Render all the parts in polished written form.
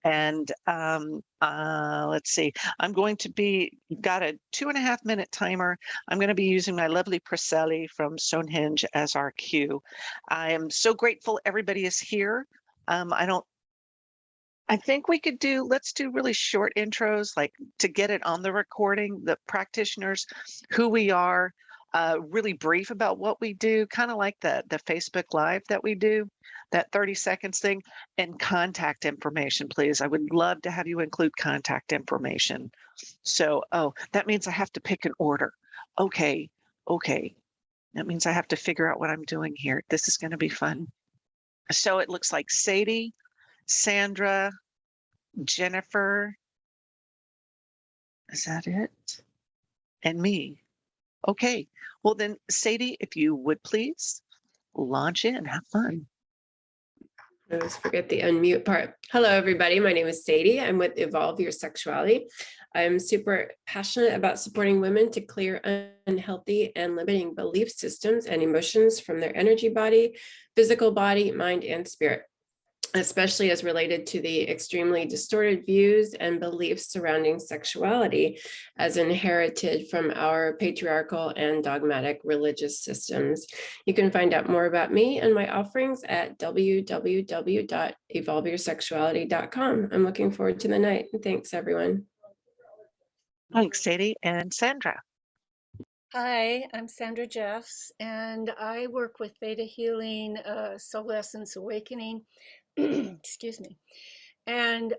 And let's see, I'm going to be, got a 2.5-minute timer. I'm going to be using my lovely Priscelli from Stonehenge as our cue. I am so grateful everybody is here. I think we could let's do really short intros, like to get it on the recording, the practitioners, who we are, really brief about what we do, kind of like the Facebook Live that we do, that 30 seconds thing, and contact information, please. I would love to have you include contact information. So, oh, that means I have to pick an order. Okay. That means I have to figure out what I'm doing here. This is going to be fun. So it looks like Saidi, Sandra, Jennifer, is that it? And me. Okay. Well then, Saidi, if you would please launch in, have fun. I always forget the unmute part. Hello, everybody. My name is Saidi. I'm with Evolve Your Sexuality. I'm super passionate about supporting women to clear unhealthy and limiting belief systems and emotions from their energy body, physical body, mind, and spirit, especially as related to the extremely distorted views and beliefs surrounding sexuality as inherited from our patriarchal and dogmatic religious systems. You can find out more about me and my offerings at www.evolveyoursexuality.com. I'm looking forward to the night. Thanks, everyone. Thanks, Saidi. And Sandra. Hi, I'm Sandra Jeffs, and I work with Theta Healing, Soul Essence Awakening. Excuse me. And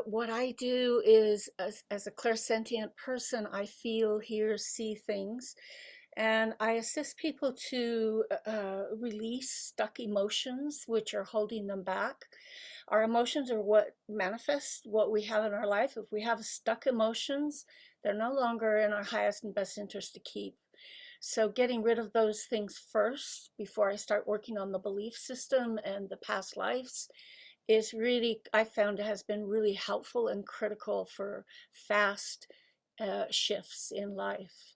what I do is, as a clairsentient person, I feel, hear, see things, and I assist people to release stuck emotions which are holding them back. Our emotions are what manifest what we have in our life. If we have stuck emotions, they're no longer in our highest and best interest to keep. So getting rid of those things first before I start working on the belief system and the past lives is really, I found it has been really helpful and critical for fast shifts in life.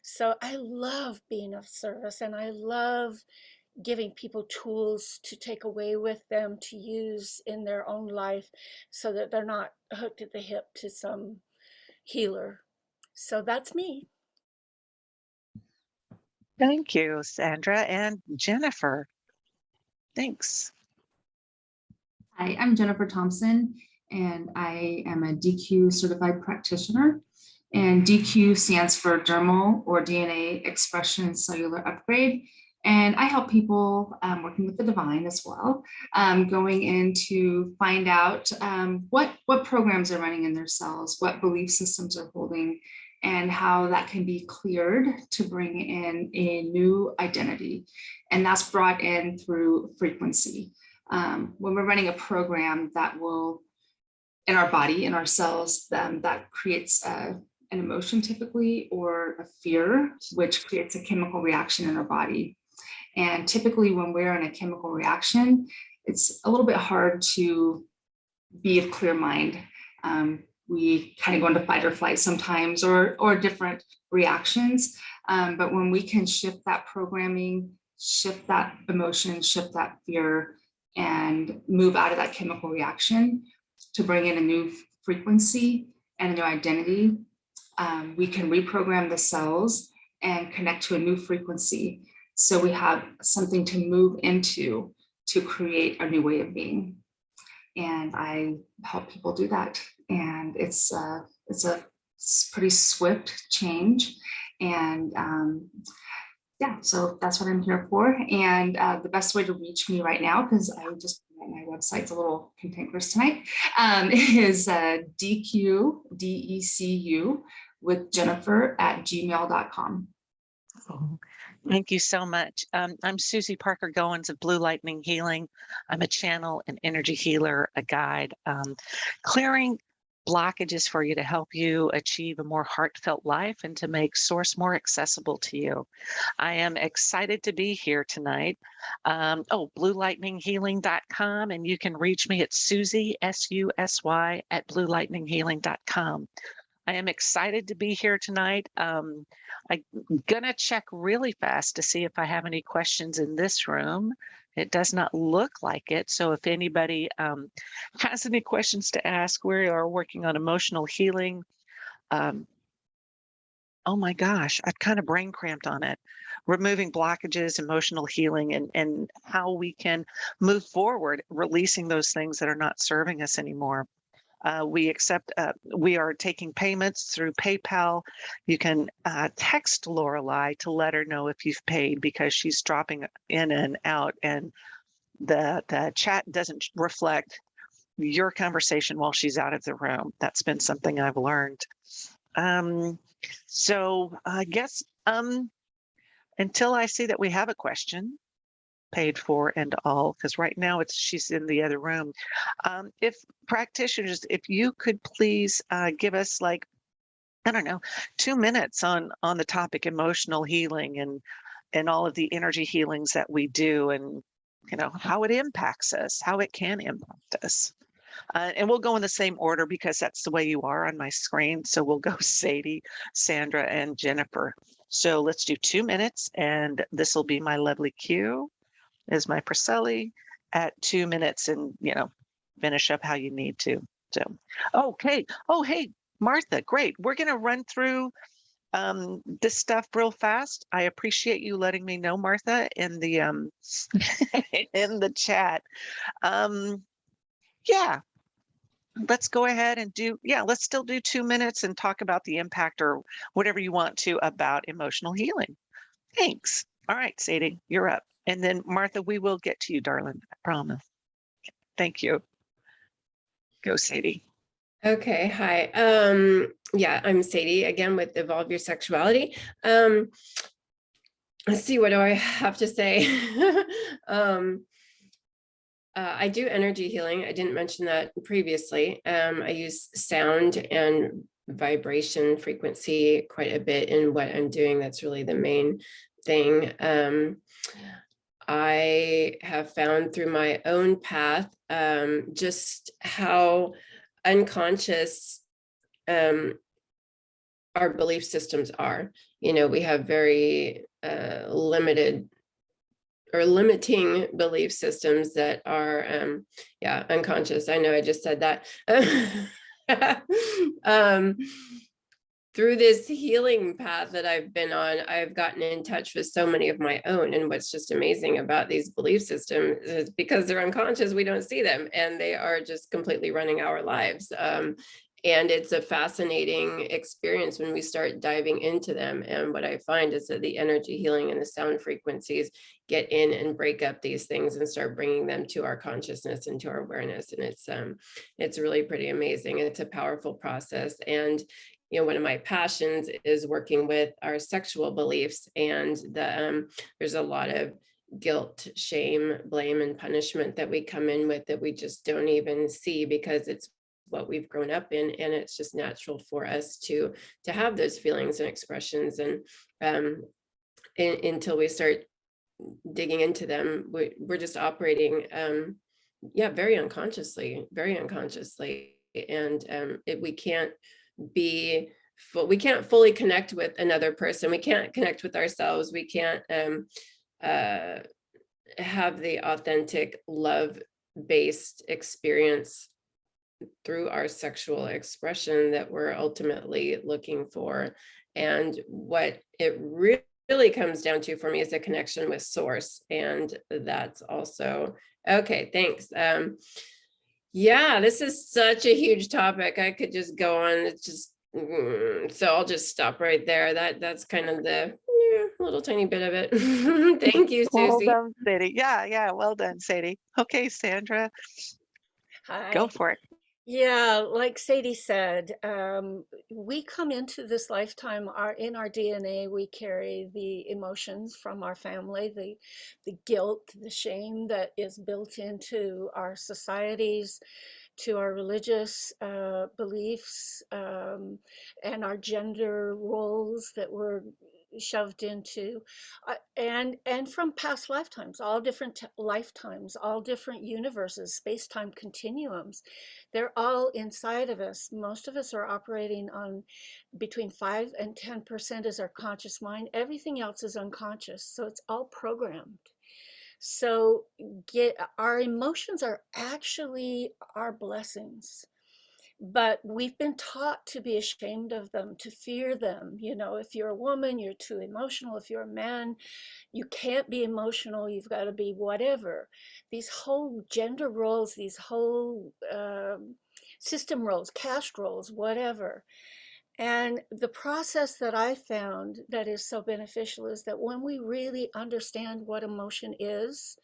So I love being of service, and I love giving people tools to take away with them to use in their own life so that they're not hooked at the hip to some healer. So that's me. Thank you, Sandra. And Jennifer. Thanks. Hi, I'm Jennifer Thompson, and I am a DECU certified practitioner. And DECU stands for Dermal or DNA Expression Cellular Upgrade. And I help people working with the divine as well, going in to find out what programs are running in their cells, what belief systems are holding, and how that can be cleared to bring in a new identity. And that's brought in through frequency. When we're running a program that will, in our body, in our cells, that creates an emotion typically, or a fear, which creates a chemical reaction in our body. And typically when we're in a chemical reaction, it's a little bit hard to be of clear mind. We kind of go into fight or flight sometimes, or different reactions. But when we can shift that programming, shift that emotion, shift that fear, and move out of that chemical reaction to bring in a new frequency and a new identity, we can reprogram the cells and connect to a new frequency. So we have something to move into to create a new way of being. And I help people do that. And it's a pretty swift change. And yeah, so that's what I'm here for. And the best way to reach me right now, because I just, my website's a little cantankerous tonight, is DECU, DECU with Jennifer at gmail.com. Oh, thank you so much. I'm Susy Parker Goins of Blue Lightning Healing. I'm a channel, an energy healer, a guide, clearing blockages for you to help you achieve a more heartfelt life and to make source more accessible to you. I am excited to be here tonight. BlueLightningHealing.com, and you can reach me at Susy, SUSY, at BlueLightningHealing.com. I am excited to be here tonight. I'm gonna check really fast to see if I have any questions in this room. It does not look like it. So if anybody has any questions to ask, we are working on emotional healing. Um, oh my gosh, I've kind of brain cramped on it. Removing blockages, emotional healing, and how we can move forward, releasing those things that are not serving us anymore. We are taking payments through PayPal. You can text Lorelei to let her know if you've paid, because she's dropping in and out, and the chat doesn't reflect your conversation while she's out of the room. That's been something I've learned. So I guess until I see that we have a question, paid for and all, because right now she's in the other room. If practitioners, if you could please give us, like, I don't know, 2 minutes on the topic emotional healing and all of the energy healings that we do, and how it impacts us, how it can impact us. And we'll go in the same order because that's the way you are on my screen. So we'll go Saidi, Sandra, and Jennifer. So let's do 2 minutes, and this will be my lovely cue is my Priscelli at 2 minutes, and finish up how you need to. So okay. Oh, hey, Martha, great. We're going to run through this stuff real fast. I appreciate you letting me know, Martha, in the in the chat. Yeah, let's go ahead and let's still do 2 minutes and talk about the impact or whatever you want to about emotional healing. Thanks. All right, Sadie, you're up. And then Martha, we will get to you, darling. I promise. Thank you. Go, Sadie. Okay, hi. Yeah, I'm Sadie again with Evolve Your Sexuality. Let's see, what do I have to say? I do energy healing. I didn't mention that previously. I use sound and vibration frequency quite a bit in what I'm doing. That's really the main thing. I have found through my own path just how unconscious our belief systems are. We have very limited or limiting belief systems that are unconscious. I know I just said that. Through this healing path that I've been on, I've gotten in touch with so many of my own. And what's just amazing about these belief systems is because they're unconscious, we don't see them, and they are just completely running our lives. And it's a fascinating experience when we start diving into them. And what I find is that the energy healing and the sound frequencies get in and break up these things and start bringing them to our consciousness and to our awareness. And it's really pretty amazing. It's a powerful process. And one of my passions is working with our sexual beliefs, and there's a lot of guilt, shame, blame, and punishment that we come in with that we just don't even see because it's what we've grown up in, and it's just natural for us to have those feelings and expressions. And until we start digging into them, we're just operating very unconsciously, and we can't fully connect with another person. We can't connect with ourselves. We can't have the authentic love-based experience through our sexual expression that we're ultimately looking for. And what it really comes down to for me is a connection with source. And that's also, okay, thanks. Yeah, this is such a huge topic. I could just go on. It's just, so I'll just stop right there. That's kind of the little tiny bit of it. Thank you, Susy. Well done, Sadie. Yeah, well done, Sadie. Okay, Sandra, Hi. go for it. Yeah, like Sadie said, we come into this lifetime, in our DNA, we carry the emotions from our family, the guilt, the shame that is built into our societies, to our religious beliefs, and our gender roles that we're shoved into, and from past lifetimes, all different lifetimes, all different universes, space-time continuums. They're all inside of us. Most of us are operating on between 5 and 10% is our conscious mind. Everything else is unconscious, so it's all programmed. So our emotions are actually our blessings, but we've been taught to be ashamed of them, to fear them. You know, if you're a woman, you're too emotional. If you're a man, you can't be emotional. You've got to be whatever. These whole gender roles, these whole system roles, caste roles, whatever. And the process that I found that is so beneficial is that when we really understand what emotion is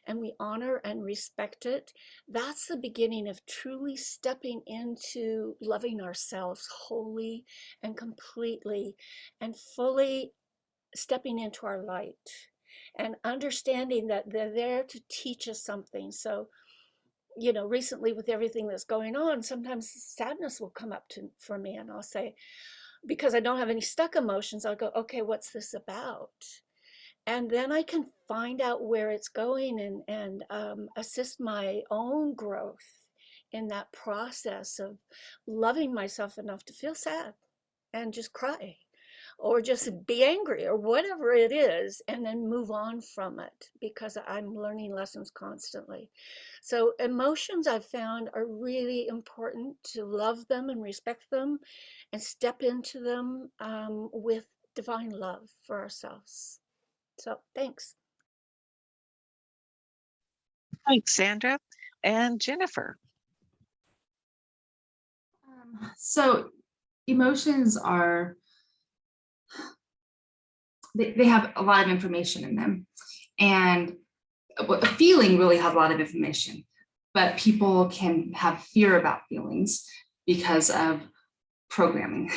and we honor and respect it, that's the beginning of truly stepping into loving ourselves wholly and completely and fully stepping into our light and understanding that they're there to teach us something. So, you know, recently with everything that's going on, sometimes sadness will come up for me, and I'll say, because I don't have any stuck emotions, I'll go, okay, what's this about? And then I can find out where it's going and assist my own growth in that process of loving myself enough to feel sad and just cry or just be angry or whatever it is, and then move on from it because I'm learning lessons constantly. So emotions I've found are really important to love them and respect them and step into them with divine love for ourselves. So thanks. Thanks, Sandra. And Jennifer. So emotions are, they have a lot of information in them. And a feeling really has a lot of information, but people can have fear about feelings because of programming.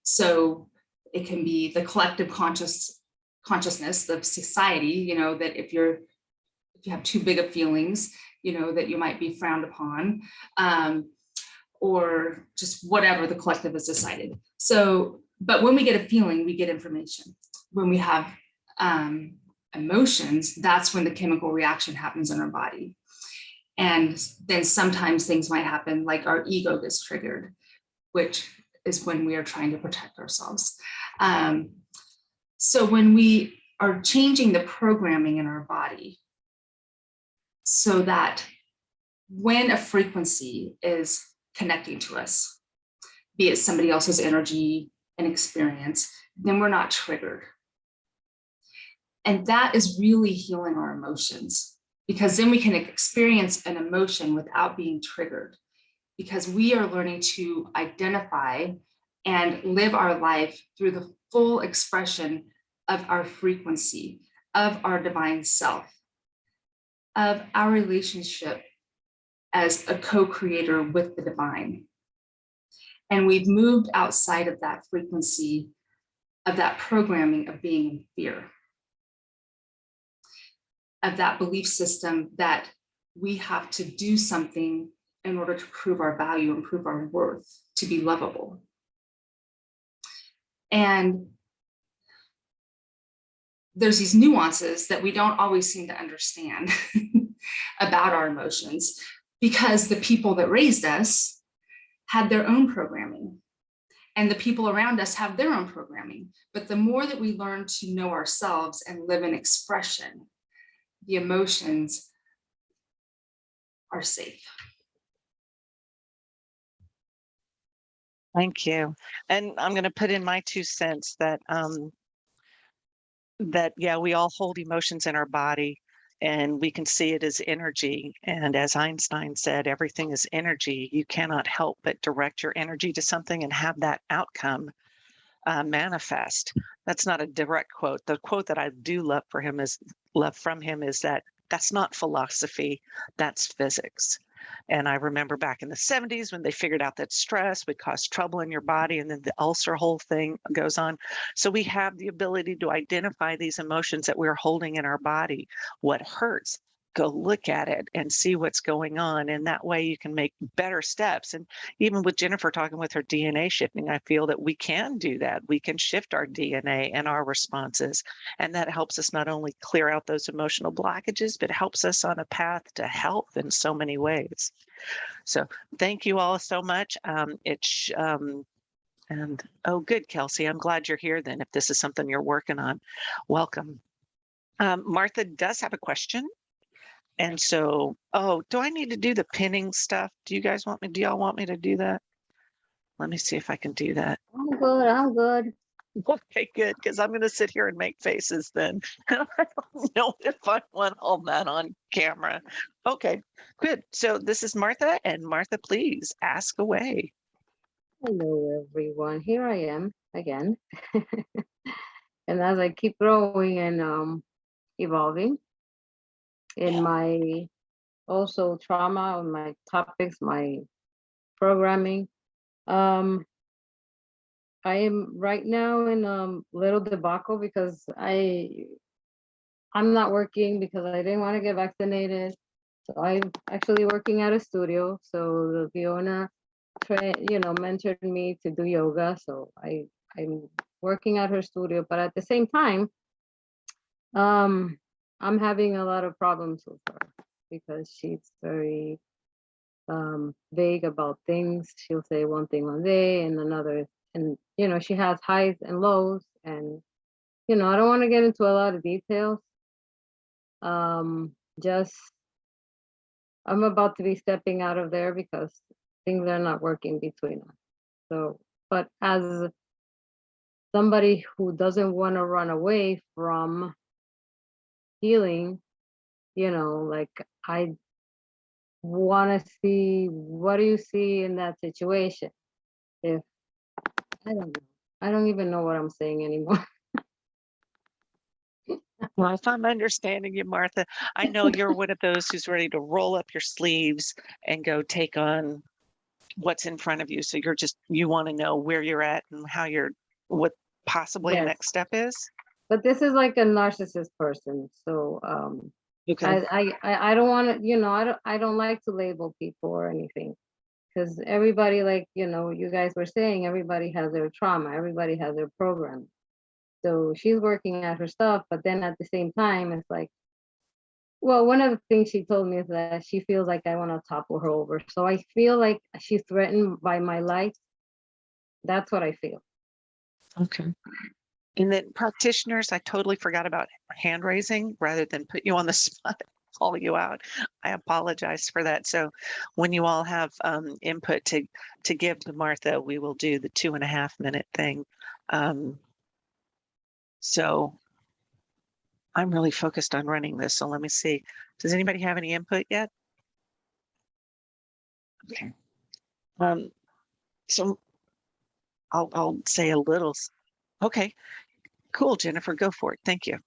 So it can be the collective consciousness of society, you know, that if you have too big of feelings, you know, that you might be frowned upon, or just whatever the collective has decided. So, but when we get a feeling, we get information. When we have emotions, that's when the chemical reaction happens in our body. And then sometimes things might happen, like our ego gets triggered, which is when we are trying to protect ourselves. So when we are changing the programming in our body so that when a frequency is connecting to us, be it somebody else's energy and experience, then we're not triggered. And that is really healing our emotions, because then we can experience an emotion without being triggered, because we are learning to identify and live our life through the full expression of our frequency, of our divine self, of our relationship as a co-creator with the divine. And we've moved outside of that frequency, of that programming of being in fear, of that belief system that we have to do something in order to prove our value and prove our worth, to be lovable. And there's these nuances that we don't always seem to understand about our emotions, because the people that raised us had their own programming, and the people around us have their own programming. But the more that we learn to know ourselves and live in expression, the emotions are safe. Thank you. And I'm going to put in my 2 cents that yeah, we all hold emotions in our body, and we can see it as energy. And as Einstein said, everything is energy. You cannot help but direct your energy to something and have that outcome manifest. That's not a direct quote. The quote that I do love from him is that that's not philosophy, that's physics. And I remember back in the 70s when they figured out that stress would cause trouble in your body, and then the ulcer whole thing goes on. So we have the ability to identify these emotions that we're holding in our body. What hurts? Go look at it and see what's going on. And that way you can make better steps. And even with Jennifer talking with her DNA shifting, I feel that we can do that. We can shift our DNA and our responses. And that helps us not only clear out those emotional blockages, but helps us on a path to health in so many ways. So thank you all so much. Oh, good, Kelsey. I'm glad you're here then, if this is something you're working on. Welcome. Martha does have a question. And so, oh, do I need to do the pinning stuff? Do y'all want me to do that? Let me see if I can do that. I'm good. I'm good. Okay, good, because I'm going to sit here and make faces then. I don't know if I want all that on camera. Okay, good. So this is Martha, and Martha, please ask away. Hello, everyone. Here I am again. And as I keep growing and evolving in my also trauma, on my topics, my programming, I am right now in a little debacle because I'm not working because I didn't want to get vaccinated. So I'm actually working at a studio. So the Fiona mentored me to do yoga. So I'm working at her studio, but at the same time, I'm having a lot of problems with her because she's very vague about things. She'll say one thing one day and another, and she has highs and lows, and I don't want to get into a lot of details. Just I'm about to be stepping out of there because things are not working between us. So, but as somebody who doesn't want to run away from healing, like I want to see, what do you see in that situation? If I don't know, I don't even know what I'm saying anymore. Well, if I'm understanding you, Martha, I know you're one of those who's ready to roll up your sleeves and go take on what's in front of you. So you want to know where you're at and what possibly a Yes. next step is. But this is like a narcissist person, so Okay. I don't want to, I don't like to label people or anything, because everybody, like you guys were saying, everybody has their trauma, everybody has their program. So she's working at her stuff, but then at the same time, it's like, well, one of the things she told me is that she feels like I want to topple her over. So I feel like she's threatened by my life. That's what I feel. Okay. And then practitioners, I totally forgot about hand raising rather than put you on the spot, call you out. I apologize for that. So when you all have input to give to Martha, we will do the 2.5 minute thing. So I'm really focused on running this. So let me see. Does anybody have any input yet? Okay. So I'll say a little. Okay, cool, Jennifer, go for it. Thank you.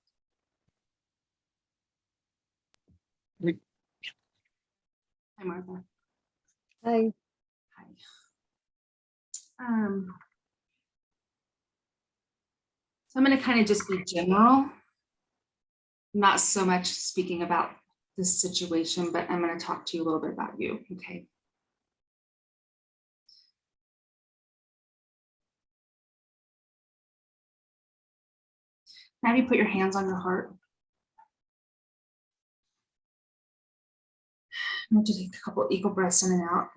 Hi, Martha. Hi. Hi. So I'm going to kind of just be general, not so much speaking about this situation, but I'm going to talk to you a little bit about you, okay? Now you put your hands on your heart. I'm going to take a couple equal breaths in and out.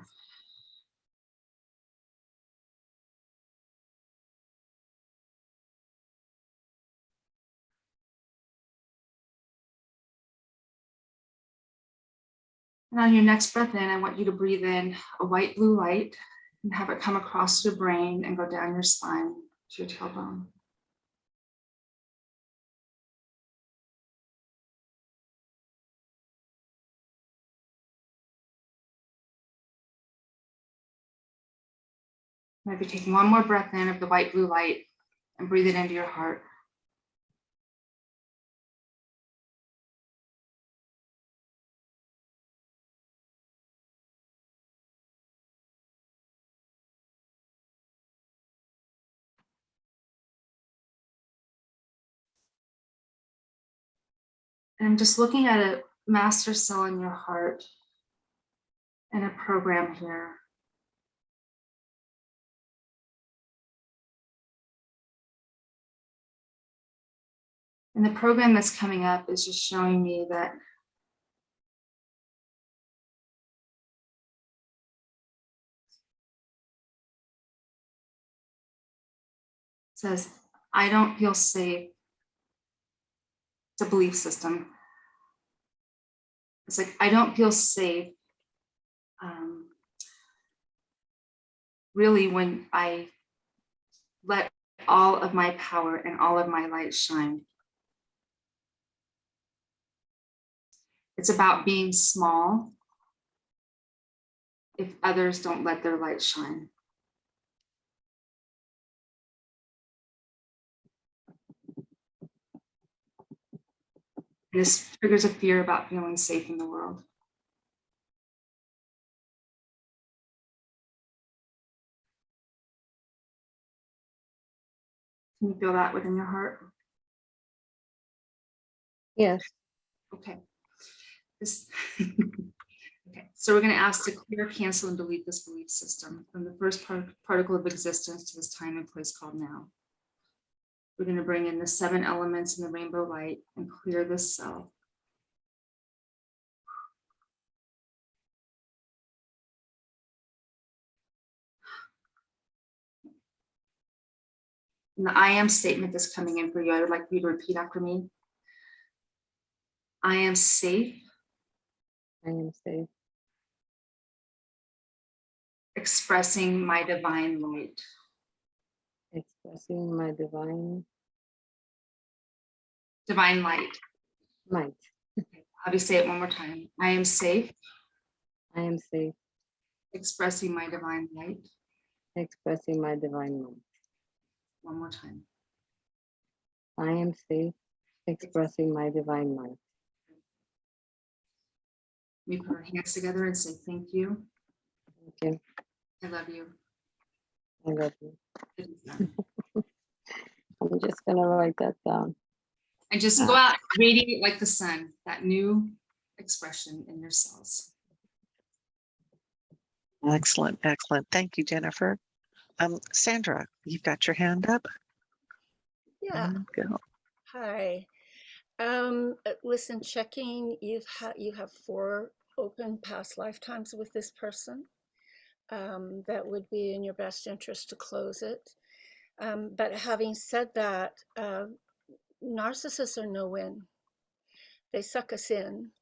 And on your next breath in, I want you to breathe in a white blue light and have it come across your brain and go down your spine to your tailbone. Maybe taking one more breath in of the white blue light and breathe it into your heart. And I'm just looking at a master cell in your heart and a program here. And the program that's coming up is just showing me that it says, I don't feel safe. a belief system. It's like, I don't feel safe really when I let all of my power and all of my light shine. It's about being small if others don't let their light shine. And this triggers a fear about feeling safe in the world. Can you feel that within your heart? Yes. Okay. Okay, so we're going to ask to clear, cancel, and delete this belief system from the first particle of existence to this time and place called now. We're going to bring in the 7 elements in the rainbow light and clear this cell. And the I am statement that's coming in for you, I would like you to repeat after me. I am safe. I am safe. Expressing my divine light. Expressing my divine Light. might. How do you say it one more time? I am safe. I am safe. Expressing my divine light. Expressing my divine might. One more time. I am safe. Expressing my divine might. We put our hands together and say thank you. Thank you. I love you. I love you. It is done. I'm just gonna write that down. And just go out radiate like the sun, that new expression in your cells. Excellent, excellent. Thank you, Jennifer. Sandra, you've got your hand up. Yeah. Go. Hi. Listen, checking, you have 4 open past lifetimes with this person. That would be in your best interest to close it. But having said that, narcissists are no-win. They suck us in,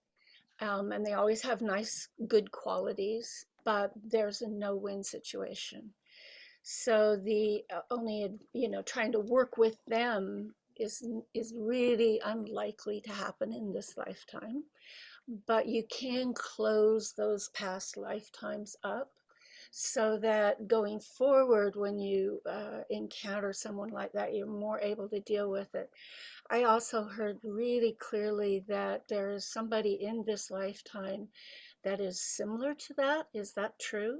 and they always have nice, good qualities, but there's a no-win situation. So the only, trying to work with them is really unlikely to happen in this lifetime. But you can close those past lifetimes up so that going forward, when you encounter someone like that, you're more able to deal with it. I also heard really clearly that there is somebody in this lifetime that is similar to that. Is that true?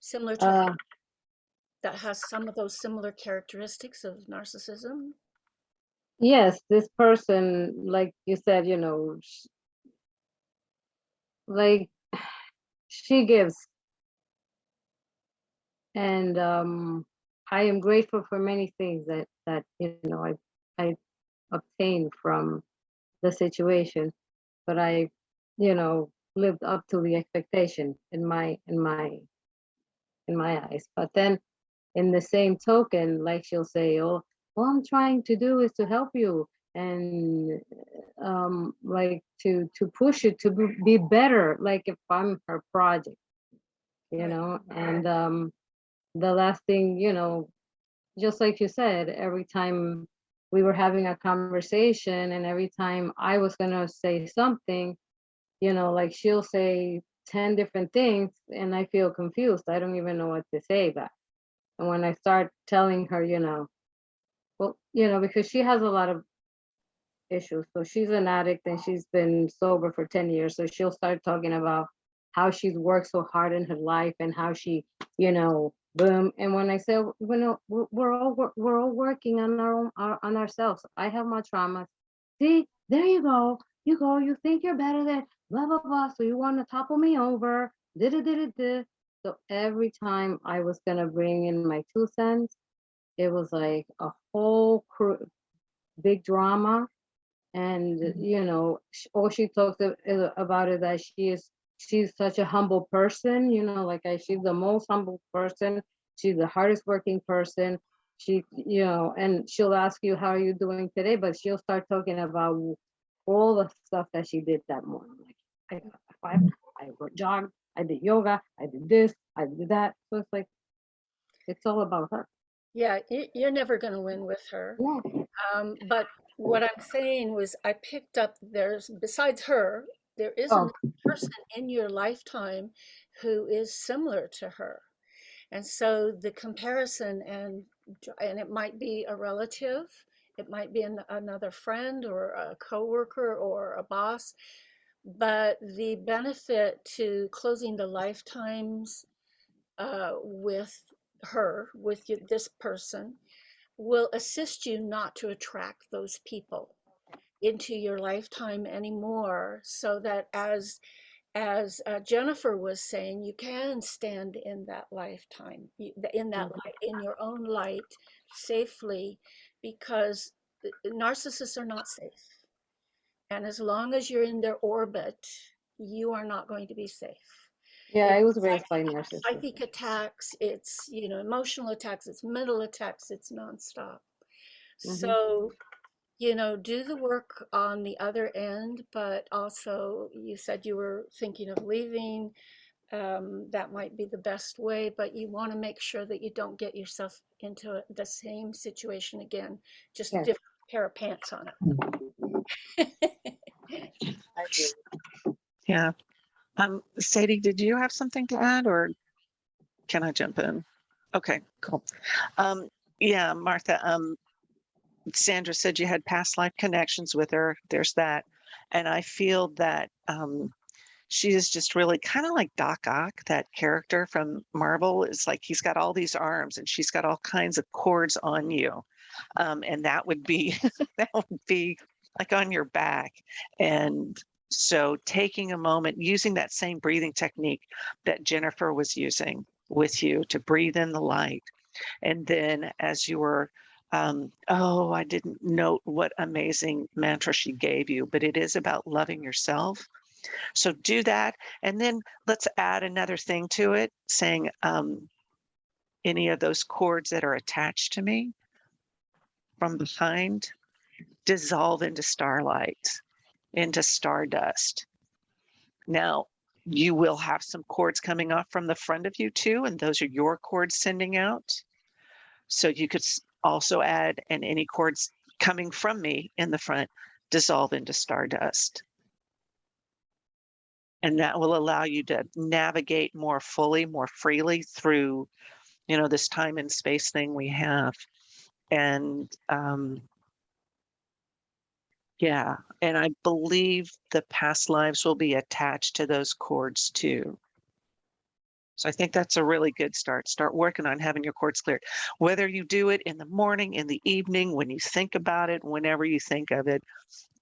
Similar to that has some of those similar characteristics of narcissism? Yes, this person, like you said, like she gives, and I am grateful for many things that I obtained from the situation, but I lived up to the expectation in my eyes. But then in the same token, like she'll say, oh, all I'm trying to do is to help you, and like to push you to be better, like if I'm her project, and the last thing, just like you said, every time we were having a conversation and every time I was gonna say something, like she'll say 10 different things and I feel confused. I don't even know what to say back. And when I start telling her, well, because she has a lot of issues. So she's an addict and she's been sober for 10 years. So she'll start talking about how she's worked so hard in her life and how she, boom. And when I say, we're all working on our own, on ourselves. I have my traumas. See, there you go. You think you're better than blah, blah, blah. So you want to topple me over. So every time I was going to bring in my 2 cents, it was like a whole big drama. And, all she talks about is that she's such a humble person, she's the most humble person. She's the hardest working person. she, you know, and she'll ask you, how are you doing today? But she'll start talking about all the stuff that she did that morning. Like, I jogged, I did yoga, I did this, I did that. So it's like, it's all about her. Yeah, you're never going to win with her. Yeah. But what I'm saying was I picked up besides her, there is Oh, a person in your lifetime who is similar to her. And so the comparison, and it might be a relative, it might be another friend or a coworker or a boss, but the benefit to closing the lifetimes with her, with this person, will assist you not to attract those people into your lifetime anymore, so that as Jennifer was saying, you can stand in that lifetime, in that light, in your own light, safely, because narcissists are not safe. And as long as you're in their orbit, you are not going to be safe. yeah, I It's was raised by narcissists. psychic attacks, it's, you know, emotional attacks, it's mental attacks, it's nonstop. So, you know, do the work on the other end, but also you said you were thinking of leaving. That might be the best way, but you want to make sure that you don't get yourself into the same situation again, just Yes. different pair of pants on. I do. Yeah. Sadie, did you have something to add, or can I jump in? Okay, cool. Yeah, Martha, Sandra said you had past life connections with her. There's that. And I feel that she is just really kind of like Doc Ock, that character from Marvel. It's like he's got all these arms and she's got all kinds of cords on you. And that would be that would be like on your back. And so taking a moment, using that same breathing technique that Jennifer was using with you to breathe in the light. And then as you were, oh, I didn't note what amazing mantra she gave you, but it is about loving yourself. So do that. And then let's add another thing to it, saying any of those cords that are attached to me from behind dissolve into starlight, into stardust. Now, you will have some cords coming off from the front of you too, and those are your cords sending out. So you could also add, and any cords coming from me in the front dissolve into stardust. And that will allow you to navigate more fully, more freely through, you know, this time and space thing we have. And yeah, and I believe the past lives will be attached to those cords too. So I think that's a really good start. Start working on having your cords cleared. Whether you do it in the morning, in the evening, when you think about it, whenever you think of it,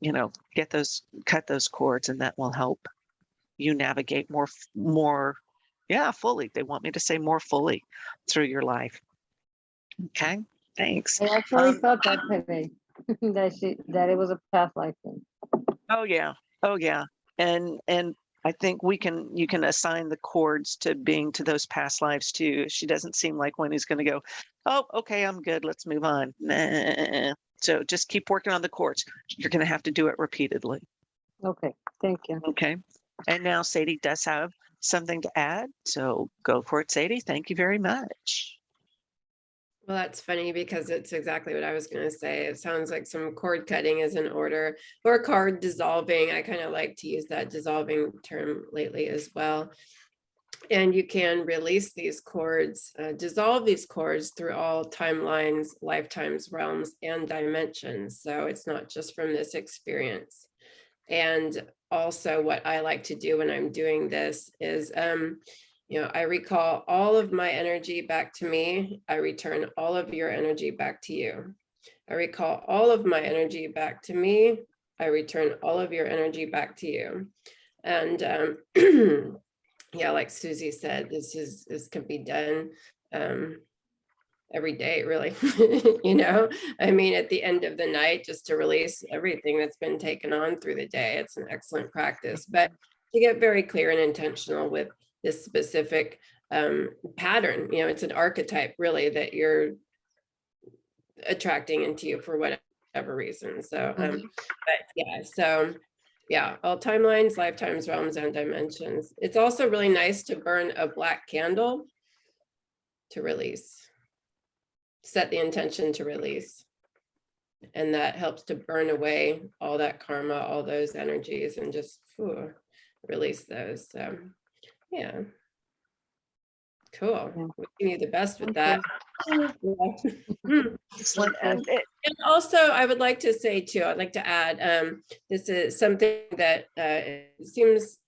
you know, cut those cords, and that will help you navigate more, fully. They want me to say more fully through your life. Okay, thanks. I actually thought that today, that it was a past life thing. Oh yeah, and I think you can assign the cords to being to those past lives too. She doesn't seem like one who's going to go, oh, okay, I'm good, let's move on. Nah. So just keep working on the cords. You're going to have to do it repeatedly. Okay, thank you. Okay. And now Sadie does have something to add. So go for it, Sadie. Thank you very much. Well, that's funny because it's exactly what I was going to say. It sounds like some cord cutting is in order, or cord dissolving. I kind of like to use that dissolving term lately as well. And you can release these cords, dissolve these cords through all timelines, lifetimes, realms, and dimensions. So it's not just from this experience. And also what I like to do when I'm doing this is, you know, I recall all of my energy back to me. I return all of your energy back to you. I recall all of my energy back to me. I return all of your energy back to you. And yeah, like Susy said, this can be done every day, really. You know, I mean, at the end of the night, just to release everything that's been taken on through the day. It's an excellent practice, but to get very clear and intentional with this specific pattern, you know, it's an archetype really that you're attracting into you for whatever reason. So, but yeah, all timelines, lifetimes, realms, and dimensions. It's also really nice to burn a black candle to release. Set the intention to release. And that helps to burn away all that karma, all those energies, and just release those. So, yeah. Cool. Yeah. Wishing you the best with Okay. that. Excellent. And also, I would like to say too, I'd like to add, this is something that seems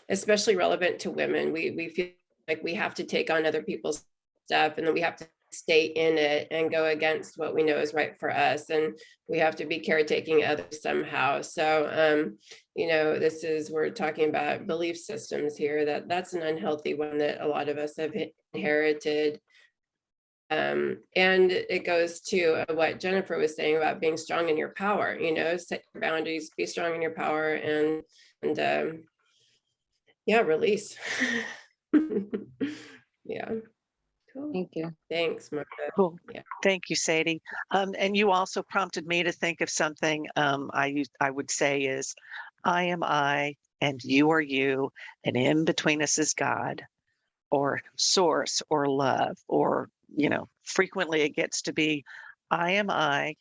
especially relevant to women. We feel like we have to take on other people's stuff, and then we have to stay in it and go against what we know is right for us, and we have to be caretaking others somehow. So we're talking about belief systems here, that's an unhealthy one that a lot of us have inherited. And it goes to what Jennifer was saying about being strong in your power, set your boundaries, be strong in your power, and release. Yeah. Cool. Thank you. Thanks, Martha. Cool. Yeah. Thank you, Saidi. And you also prompted me to think of something I would say is, I am I, and you are you, and in between us is God, or source, or love, or, frequently it gets to be, I am I,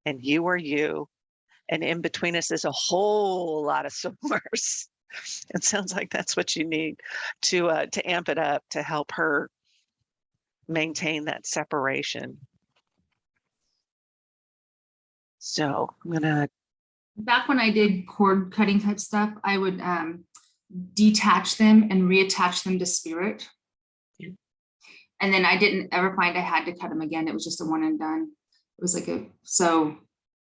and you are you, and in between us is a whole lot of source. It sounds like that's what you need to amp it up, to help her maintain that separation. So I'm gonna. Back when I did cord cutting type stuff, I would detach them and reattach them to spirit. Yeah. And then I didn't ever find I had to cut them again. It was just a one and done. It was like so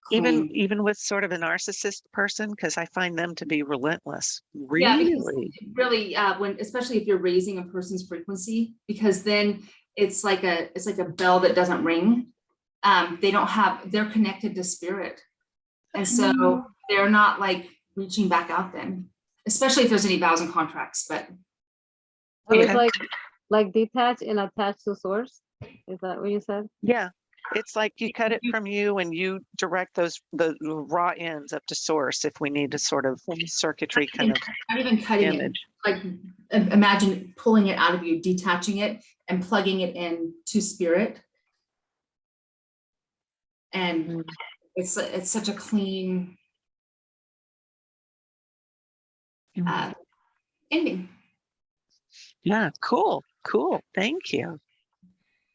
clean. Even with sort of a narcissist person, because I find them to be relentless. Yeah, Really, really, when, especially if you're raising a person's frequency, because then it's like a bell that doesn't ring. They're connected to spirit. And so they're not like reaching back out then, especially if there's any vows and contracts, but. So it's like detach and attach to source. Is that what you said? yeah. It's like you cut it from you and you direct the raw ends up to source if we need to sort of circuitry kind of not even cutting image. it. Like imagine pulling it out of you, detaching it and plugging it in to spirit. And it's such a clean ending. Yeah, cool. Thank you.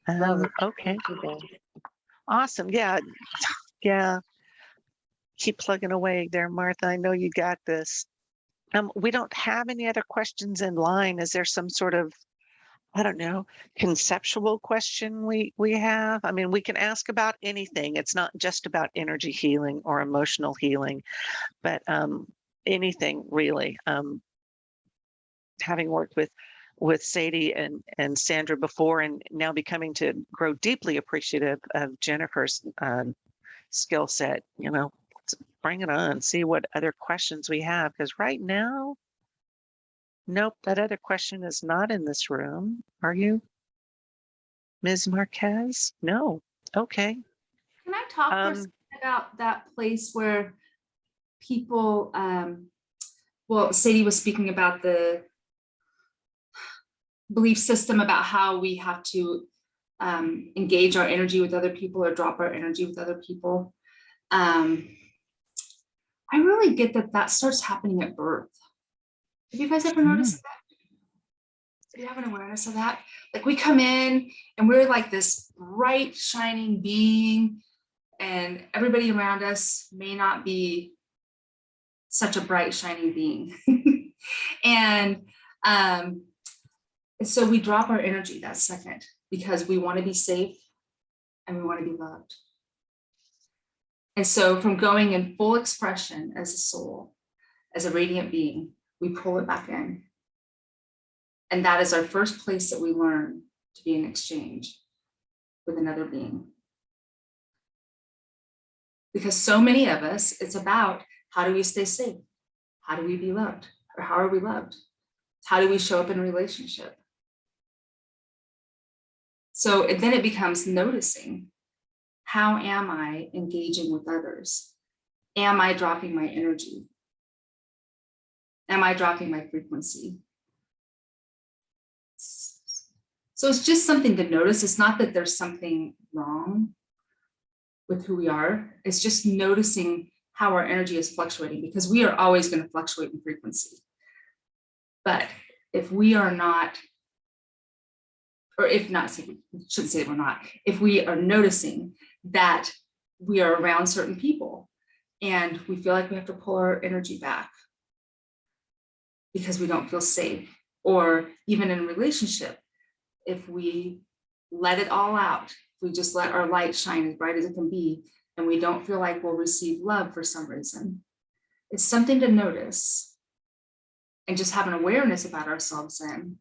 Love it. Okay. Thank you, Awesome. Yeah. Keep plugging away there, Martha. I know you got this. We don't have any other questions in line. Is there some sort of, I don't know, conceptual question we have? I mean, we can ask about anything. It's not just about energy healing or emotional healing, but anything really. Having worked with Saidi and Sandra before, and now becoming to grow deeply appreciative of Jennifer's skill set, let's bring it on, see what other questions we have, because right now, nope, that other question is not in this room. Are you, Ms. Marquez? No. Okay. Can I talk for a second about that place where people, Sadie was speaking about the belief system about how we have to engage our energy with other people or drop our energy with other people. I really get that starts happening at birth. Have you guys ever noticed that? Do you have an awareness of that? Like we come in and we're like this bright, shining being, and everybody around us may not be such a bright, shining being. And so we drop our energy that second because we want to be safe and we want to be loved. And so from going in full expression as a soul, as a radiant being, we pull it back in. And that is our first place that we learn to be in exchange with another being. Because so many of us, it's about how do we stay safe? How do we be loved? Or how are we loved? How do we show up in a relationship? So then it becomes noticing How am I engaging with others? Am I dropping my energy? Am I dropping my frequency? So it's just something to notice. It's not that there's something wrong with who we are. It's just noticing how our energy is fluctuating, because we are always going to fluctuate in frequency. But if we are not, or if not, shouldn't say we're not, if we are noticing that we are around certain people and we feel like we have to pull our energy back because we don't feel safe, or even in a relationship, if we let it all out, if we just let our light shine as bright as it can be, and we don't feel like we'll receive love for some reason, it's something to notice and just have an awareness about ourselves in,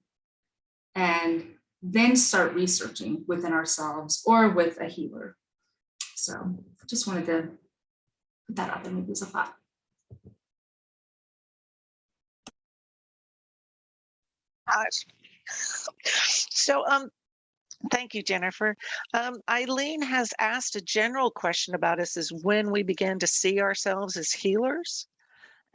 and then start researching within ourselves or with a healer. So just wanted to put that out there, maybe as a thought. Gosh. So, thank you, Jennifer. Eileen has asked a general question about us, is when we began to see ourselves as healers.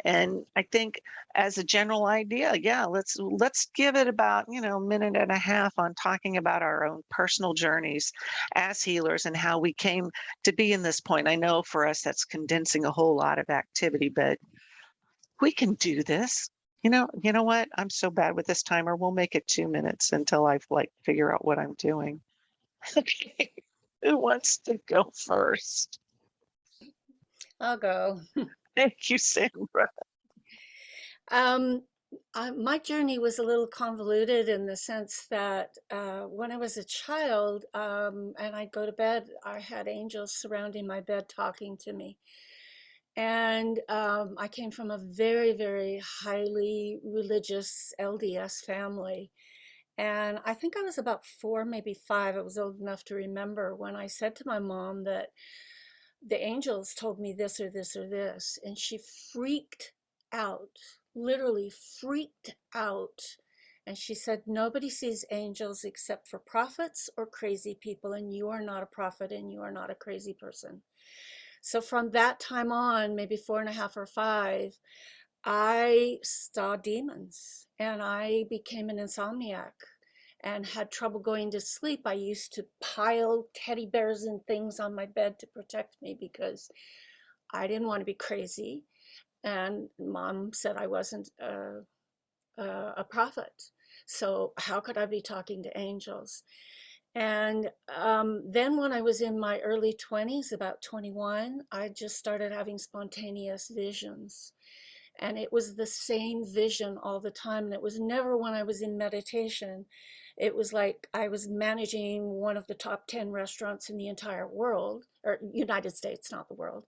And I think as a general idea, yeah, let's give it about, a minute and a half on talking about our own personal journeys as healers and how we came to be in this point. I know for us that's condensing a whole lot of activity, but we can do this. You know what? I'm so bad with this timer. We'll make it 2 minutes until I figure out what I'm doing. Okay. Who wants to go first? I'll go. Thank you, Sandra. My journey was a little convoluted in the sense that when I was a child and I'd go to bed, I had angels surrounding my bed talking to me. And I came from a very, very highly religious LDS family. And I think I was about 4, maybe 5. I was old enough to remember when I said to my mom that the angels told me this or this or this. And she freaked out, literally freaked out. And she said, nobody sees angels except for prophets or crazy people. And you are not a prophet and you are not a crazy person. So from that time on, maybe 4.5 or 5, I saw demons and I became an insomniac and had trouble going to sleep. I used to pile teddy bears and things on my bed to protect me because I didn't want to be crazy. And Mom said I wasn't a prophet. So how could I be talking to angels? And then when I was in my early 20s, about 21, I just started having spontaneous visions. And it was the same vision all the time. And it was never when I was in meditation. It was like I was managing one of the top 10 restaurants in the entire world, or United States, not the world.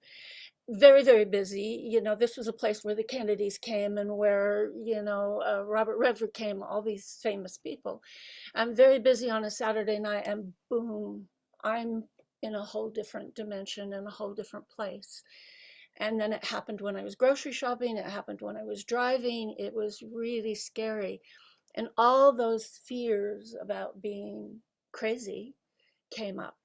Very, very busy. This was a place where the Kennedys came and where, Robert Redford came, all these famous people. I'm very busy on a Saturday night and boom, I'm in a whole different dimension, in a whole different place. And then it happened when I was grocery shopping. It happened when I was driving. It was really scary. And all those fears about being crazy came up.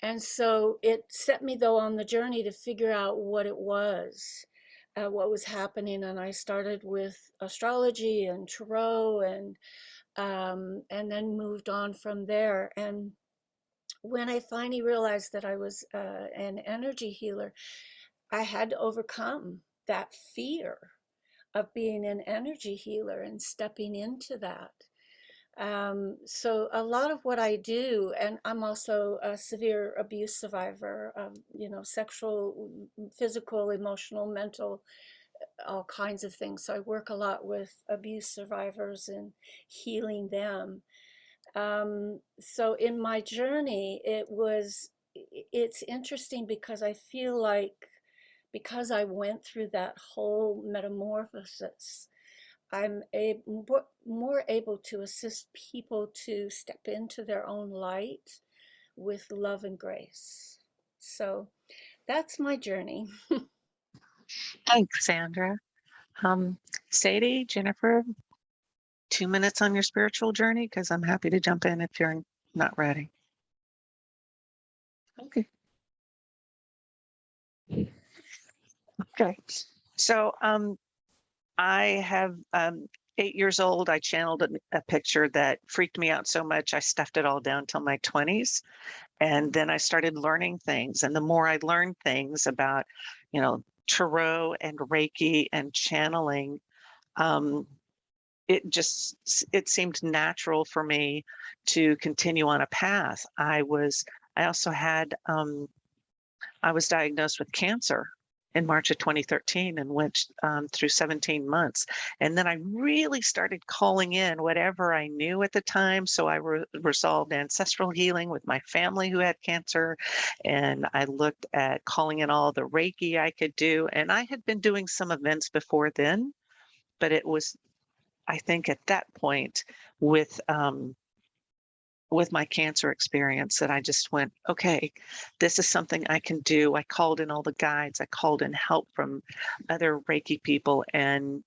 And so it set me, though, on the journey to figure out what it was, what was happening. And I started with astrology and tarot and then moved on from there. And when I finally realized that I was an energy healer, I had to overcome that fear of being an energy healer and stepping into that. So a lot of what I do, and I'm also a severe abuse survivor of, sexual, physical, emotional, mental, all kinds of things. So I work a lot with abuse survivors and healing them. So in my journey, it's interesting because I feel like because I went through that whole metamorphosis, I'm more able to assist people to step into their own light with love and grace. So that's my journey. Thanks, Sandra. Sadie, Jennifer, 2 minutes on your spiritual journey, because I'm happy to jump in if you're not ready. Okay. Okay. So I have 8 years old. I channeled a picture that freaked me out so much. I stuffed it all down till my 20s. And then I started learning things. And the more I learned things about, Tarot and Reiki and channeling, um, it seemed natural for me to continue on a path. I also had, I was diagnosed with cancer in March of 2013 and went through 17 months. And then I really started calling in whatever I knew at the time. So I resolved ancestral healing with my family who had cancer. And I looked at calling in all the Reiki I could do. And I had been doing some events before then, but it was, I think at that point with my cancer experience that I just went, okay, this is something I can do. I called in all the guides, I called in help from other Reiki people, and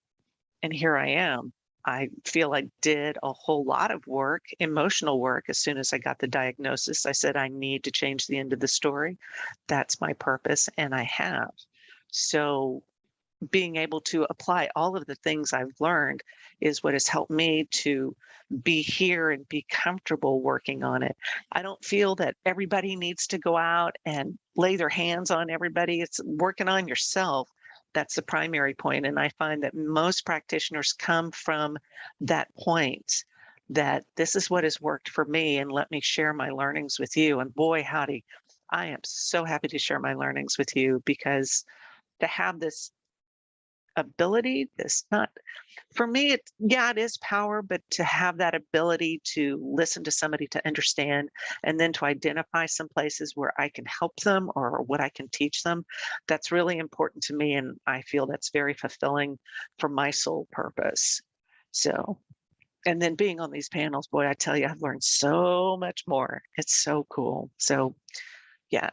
here I am. I feel I did a whole lot of work, emotional work. As soon as I got the diagnosis, I said, I need to change the end of the story. That's my purpose, and I have. So being able to apply all of the things I've learned is what has helped me to be here and be comfortable working on it. I don't feel that everybody needs to go out and lay their hands on everybody. It's working on yourself. That's the primary point. And I find that most practitioners come from that point, that this is what has worked for me, and let me share my learnings with you. And boy, howdy, I am so happy to share my learnings with you, because to have this ability, this not for me, it is power, but to have that ability to listen to somebody, to understand, and then to identify some places where I can help them or what I can teach them, that's really important to me. And I feel that's very fulfilling for my soul purpose. So, and then being on these panels, boy, I tell you, I've learned so much more. It's so cool. So yeah.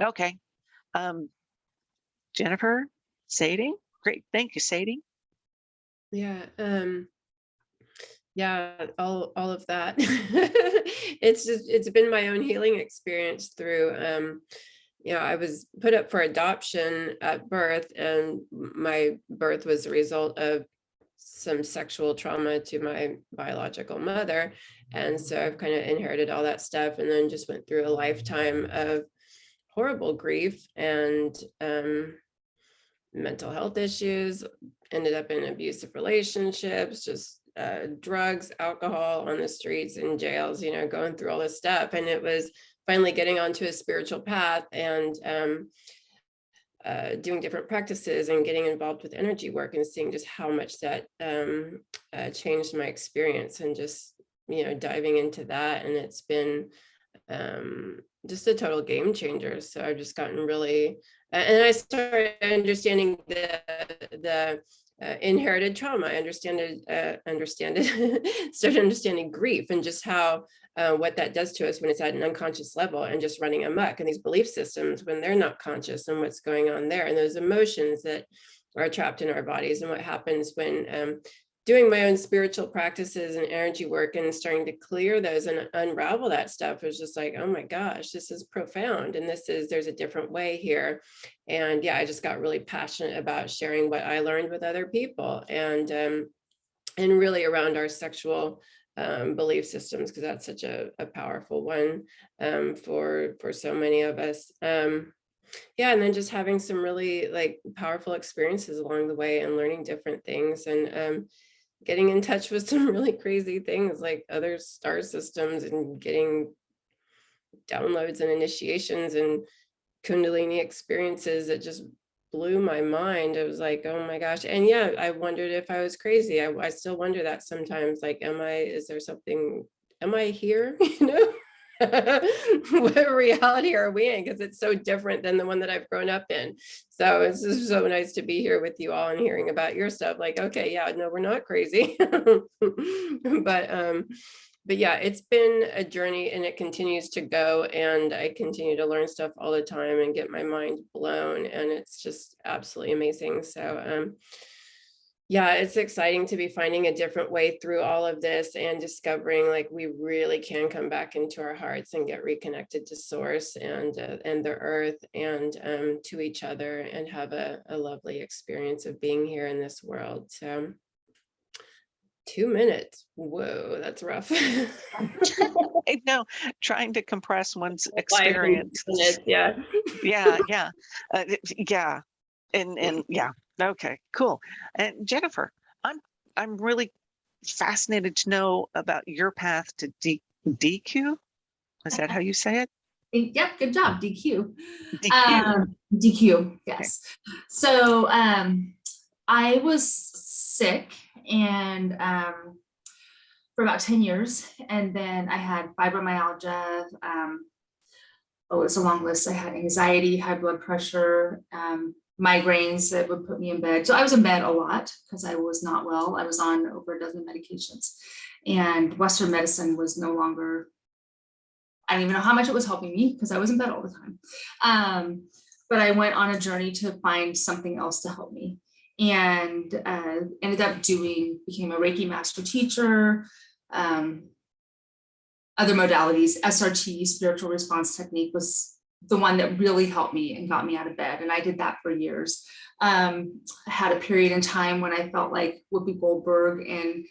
Okay. Jennifer, Sadie, great. Thank you, Sadie. Yeah. Yeah, all of that. It's been my own healing experience through I was put up for adoption at birth, and my birth was a result of some sexual trauma to my biological mother. And so I've kind of inherited all that stuff, and then just went through a lifetime of horrible grief and mental health issues, ended up in abusive relationships, just drugs, alcohol on the streets, in jails, going through all this stuff. And it was finally getting onto a spiritual path and doing different practices and getting involved with energy work and seeing just how much that changed my experience, and just, diving into that. And it's been just a total game changer. So I've just gotten really, and I started understanding the inherited trauma. I started understanding grief, and just how what that does to us when it's at an unconscious level, and just running amok, and these belief systems when they're not conscious, and what's going on there, and those emotions that are trapped in our bodies, and what happens when doing my own spiritual practices and energy work and starting to clear those and unravel that stuff was just like, oh my gosh, this is profound. And there's a different way here. And yeah, I just got really passionate about sharing what I learned with other people, and really around our sexual belief systems, because that's such a powerful one for so many of us. Yeah, and then just having some really powerful experiences along the way, and learning different things, and getting in touch with some really crazy things like other star systems, and getting downloads and initiations and Kundalini experiences that just blew my mind. It was like, oh my gosh. And yeah, I wondered if I was crazy. I still wonder that sometimes, like, am I here? What reality are we in? Because it's so different than the one that I've grown up in. So it's just so nice to be here with you all and hearing about your stuff. Like, okay, yeah, no, we're not crazy. But yeah, it's been a journey, and it continues to go, and I continue to learn stuff all the time and get my mind blown, and it's just absolutely amazing. So Yeah, it's exciting to be finding a different way through all of this and discovering like we really can come back into our hearts and get reconnected to source and the earth and to each other and have a lovely experience of being here in this world. So 2 minutes. Whoa, that's rough. I know, trying to compress one's experience. Yeah. Yeah. Yeah. And yeah. Okay, cool. And Jennifer, I'm really fascinated to know about your path to DECU. Is that how you say it? Yep, good job, DQ. DECU. DQ, yes. So I was sick and for about 10 years, and then I had fibromyalgia. It's a long list. I had anxiety, high blood pressure, migraines that would put me in bed. So I was in bed a lot because I was not well. I was on over a dozen medications, and Western medicine was no longer, I don't even know how much it was helping me because I was in bed all the time. But I went on a journey to find something else to help me, and ended up became a Reiki master teacher, other modalities. SRT, spiritual response technique, was the one that really helped me and got me out of bed. And I did that for years. I had a period in time when I felt like Whoopi Goldberg and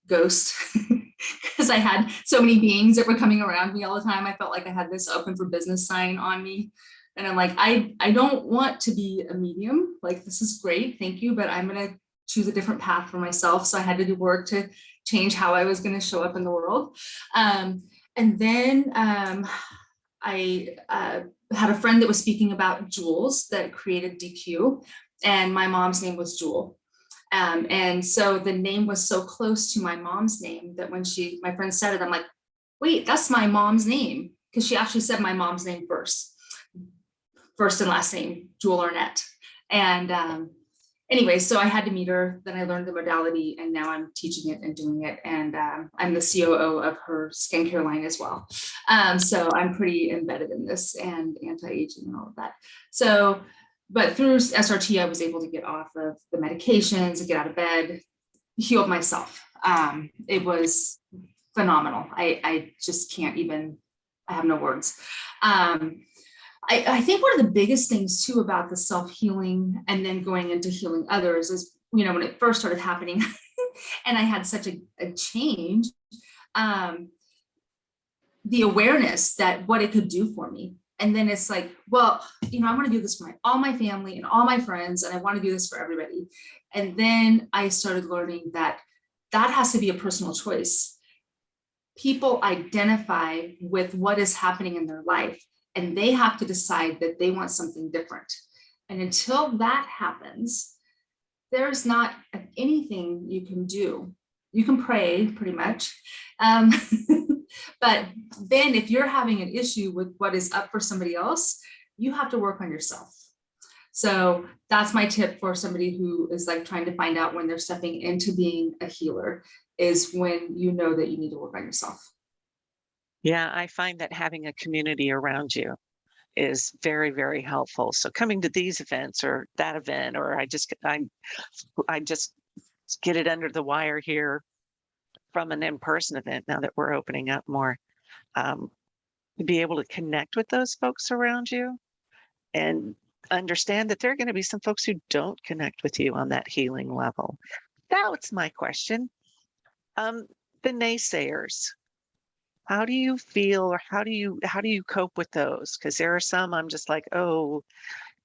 Ghost, because I had so many beings that were coming around me all the time. I felt like I had this open for business sign on me. And I'm like, I don't want to be a medium. Like, this is great, thank you, but I'm gonna choose a different path for myself. So I had to do work to change how I was gonna show up in the world. And then I had a friend that was speaking about jewels that created DECU, and my mom's name was Jewel. And so the name was so close to my mom's name that when my friend said it, I'm like, wait, that's my mom's name. Because she actually said my mom's name first and last name, Jewel Arnett. And anyway, so I had to meet her, then I learned the modality, and now I'm teaching it and doing it. And I'm the COO of her skincare line as well. So I'm pretty embedded in this and anti-aging and all of that. So, but through SRT, I was able to get off of the medications and get out of bed, healed myself. It was phenomenal. I just can't even, I have no words. I think one of the biggest things too about the self-healing and then going into healing others is, when it first started happening and I had such a change, the awareness that what it could do for me. And then it's like, well, I want to do this for all my family and all my friends, and I want to do this for everybody. And then I started learning that has to be a personal choice. People identify with what is happening in their life, and they have to decide that they want something different. And until that happens, there's not anything you can do. You can pray pretty much. But then if you're having an issue with what is up for somebody else, you have to work on yourself. So that's my tip for somebody who is like trying to find out when they're stepping into being a healer, is when you know that you need to work on yourself. Yeah, I find that having a community around you is very, very helpful. So coming to these events or that event, or I just get it under the wire here from an in-person event now that we're opening up more, to be able to connect with those folks around you and understand that there are going to be some folks who don't connect with you on that healing level. That's my question. The naysayers, how do you feel, or how do you cope with those? Because there are some I'm just like, oh,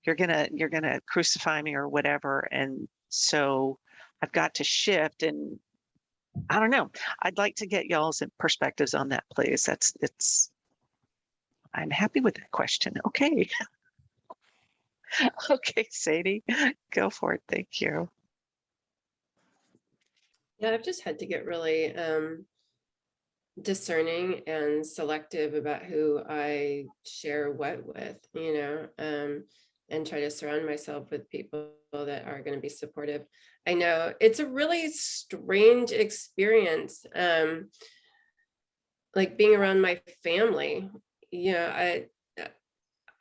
you're gonna crucify me or whatever, and so I've got to shift. And I don't know. I'd like to get y'all's perspectives on that, please. I'm happy with that question. Okay. Okay, Saidi, go for it. Thank you. Yeah, I've just had to get really discerning and selective about who I share what with, and try to surround myself with people that are going to be supportive. I know it's a really strange experience, like being around my family.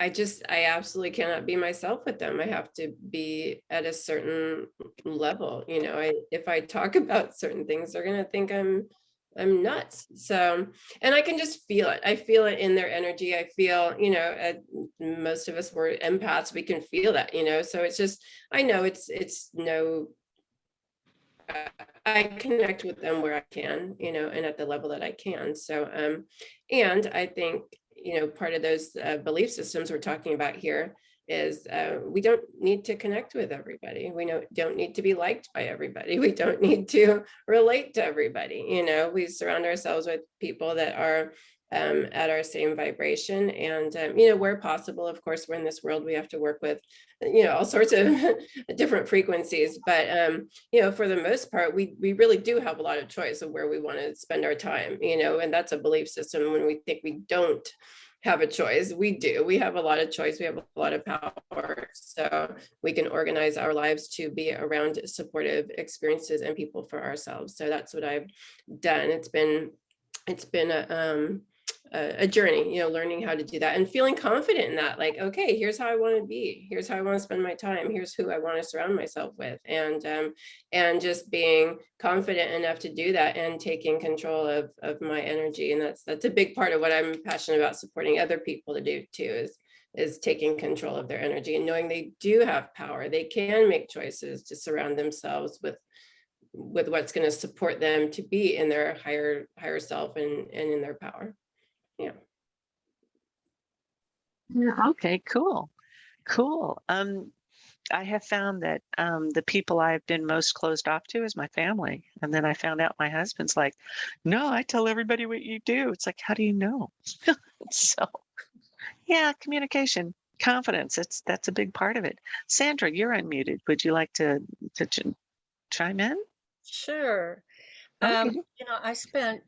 I absolutely cannot be myself with them. I have to be at a certain level. You know, if I talk about certain things, they're going to think I'm nuts. So, and I can just feel it. I feel it in their energy. I feel, you know, most of us were empaths. We can feel that, you know, so it's just, I know it's no, I connect with them where I can, you know, and at the level that I can. So, and I think, you know, part of those belief systems we're talking about here is we don't need to connect with everybody. We don't need to be liked by everybody. We don't need to relate to everybody. You know, we surround ourselves with people that are at our same vibration. And, you know, where possible, of course, we're in this world, we have to work with, you know, all sorts of different frequencies. But, you know, for the most part, we really do have a lot of choice of where we want to spend our time, you know, and that's a belief system. When we think we don't have a choice, we do. We have a lot of choice. We have a lot of power. So we can organize our lives to be around supportive experiences and people for ourselves. So that's what I've done. It's been a journey, you know, learning how to do that and feeling confident in that, like, okay, here's how I want to be, here's how I want to spend my time, here's who I want to surround myself with, and just being confident enough to do that and taking control of my energy. And that's a big part of what I'm passionate about supporting other people to do too, is taking control of their energy and knowing they do have power. They can make choices to surround themselves with what's going to support them to be in their higher self and in their power. Yeah. Okay, cool. I have found that the people I've been most closed off to is my family. And then I found out my husband's like, no, I tell everybody what you do. It's like, how do you know? So yeah, communication, confidence, that's a big part of it. Sandra, you're unmuted. Would you like to chime in? Sure. Okay. You know, I spent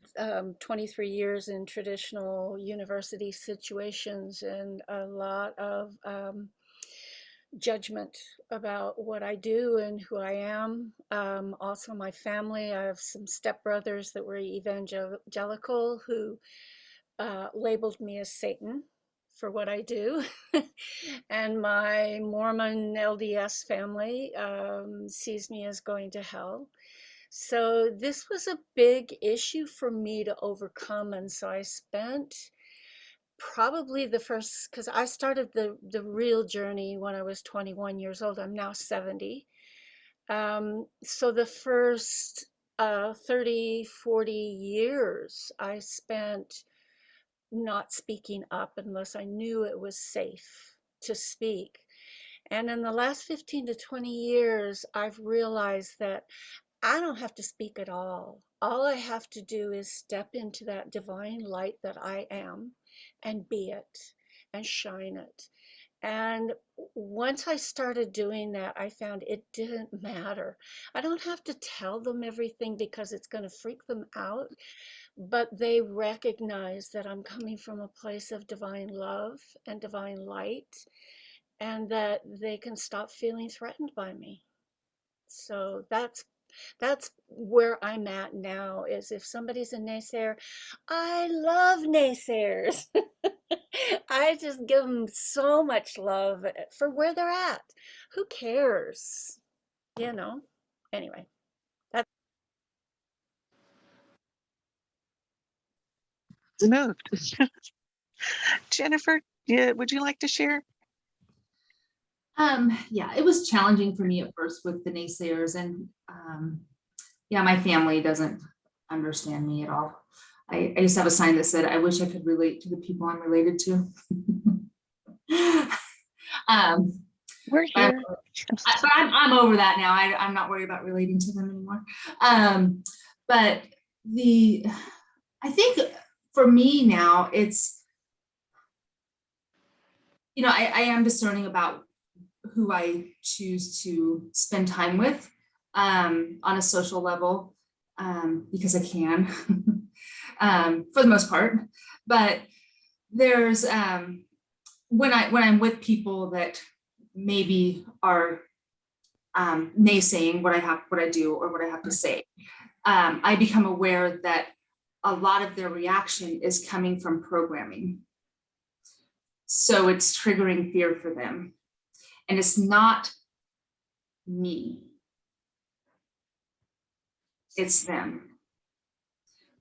23 years in traditional university situations and a lot of judgment about what I do and who I am. Also, my family, I have some stepbrothers that were evangelical who labeled me as Satan for what I do. And my Mormon LDS family sees me as going to hell. So this was a big issue for me to overcome. And so I spent probably the first, because I started the real journey when I was 21 years old. I'm now 70. So the first 30, 40 years I spent not speaking up unless I knew it was safe to speak. And in the last 15 to 20 years, I've realized that I don't have to speak at all. All I have to do is step into that divine light that I am and be it and shine it. And once I started doing that, I found it didn't matter. I don't have to tell them everything because it's going to freak them out, but they recognize that I'm coming from a place of divine love and divine light, and that they can stop feeling threatened by me. So that's where I'm at now. Is if somebody's a naysayer, I love naysayers. I just give them so much love for where they're at. Who cares? You know? Anyway, that's Moved. Jennifer, yeah, would you like to share? Yeah, it was challenging for me at first with the naysayers, and yeah, my family doesn't understand me at all. I used to have a sign that said, I wish I could relate to the people I'm related to. We're here. But I'm over that now. I'm not worried about relating to them anymore. But I think for me now, it's, you know, I am discerning about who I choose to spend time with on a social level, because I can, for the most part. But there's when I'm with people that maybe are naysaying what I do or what I have to say, I become aware that a lot of their reaction is coming from programming. So it's triggering fear for them. And it's not me. It's them.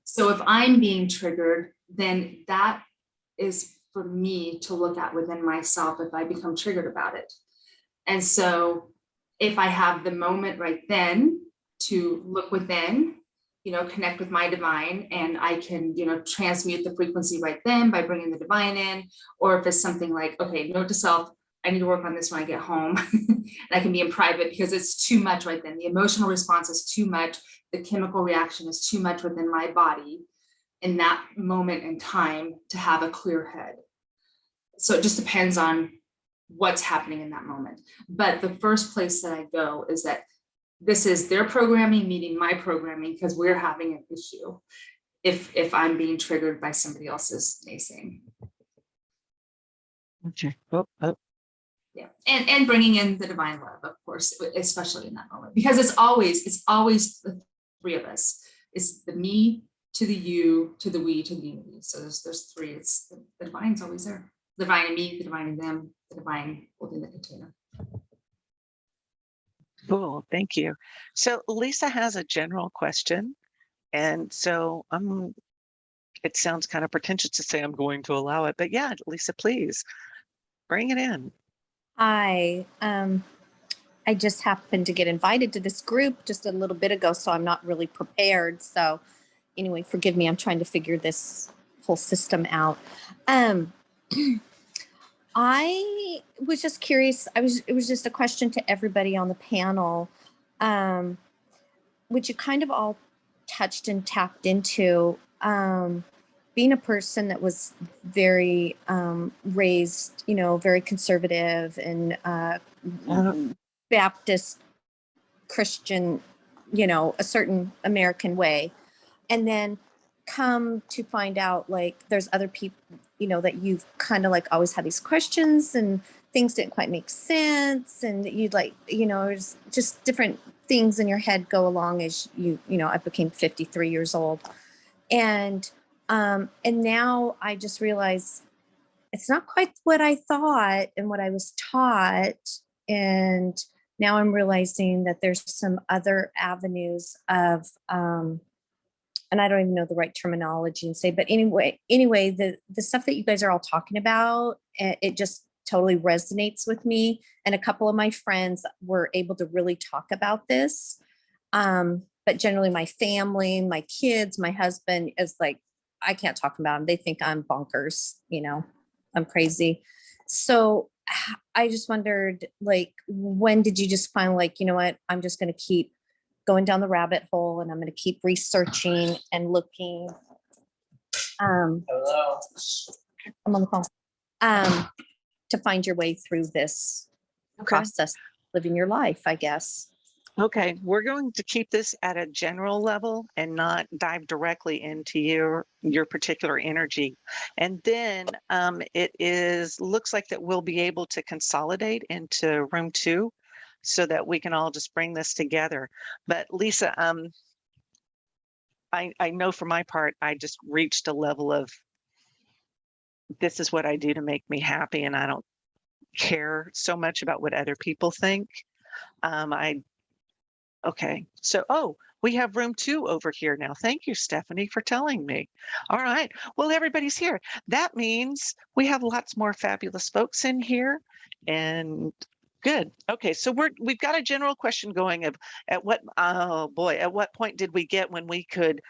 So if I'm being triggered, then that is for me to look at within myself if I become triggered about it. And so if I have the moment right then to look within, connect with my divine, and I can, transmute the frequency right then by bringing the divine in, or if it's something like, okay, note to self, I need to work on this when I get home. And I can be in private because it's too much right then. The emotional response is too much. The chemical reaction is too much within my body in that moment in time to have a clear head. So it just depends on what's happening in that moment. But the first place that I go is that this is their programming meeting my programming, because we're having an issue if I'm being triggered by somebody else's naysaying. Okay. Yeah, and bringing in the divine love, of course, especially in that moment, because it's always the three of us. It's the me to the you to the we to the unity. So there's three. It's the divine's always there. The divine in me, the divine in them, the divine holding the container. Cool. Thank you. So Lisa has a general question. And so it sounds kind of pretentious to say I'm going to allow it, but yeah, Lisa, please bring it in. Hi. I just happened to get invited to this group just a little bit ago, so I'm not really prepared. So anyway, forgive me. I'm trying to figure this whole system out. I was just curious. It was just a question to everybody on the panel, which you kind of all touched and tapped into. Being a person that was very raised, very conservative and Baptist Christian, a certain American way. And then come to find out like there's other people, that you've kind of like always had these questions and things didn't quite make sense. And you'd like, there's just different things in your head go along as I became 53 years old. And now I just realize it's not quite what I thought and what I was taught. And now I'm realizing that there's some other avenues of, and I don't even know the right terminology and say, but anyway, the stuff that you guys are all talking about, it just totally resonates with me. And a couple of my friends were able to really talk about this. But generally my family, my kids, my husband is like, I can't talk about them. They think I'm bonkers, I'm crazy. So I just wondered, like, when did you just finally like, you know what, I'm just going to keep going down the rabbit hole and I'm going to keep researching and looking. Hello. I'm on the phone. To find your way through this process, living your life, I guess. Okay, we're going to keep this at a general level and not dive directly into your particular energy. And then looks like that we'll be able to consolidate into room 2 so that we can all just bring this together. But Lisa, I know for my part, I just reached a level of this is what I do to make me happy, and I don't care so much about what other people think. Okay, so, we have room 2 over here now. Thank you, Stephanie, for telling me. All right, well, everybody's here. That means we have lots more fabulous folks in here, and good. Okay, so we've got a general question going of at what point did we get when we could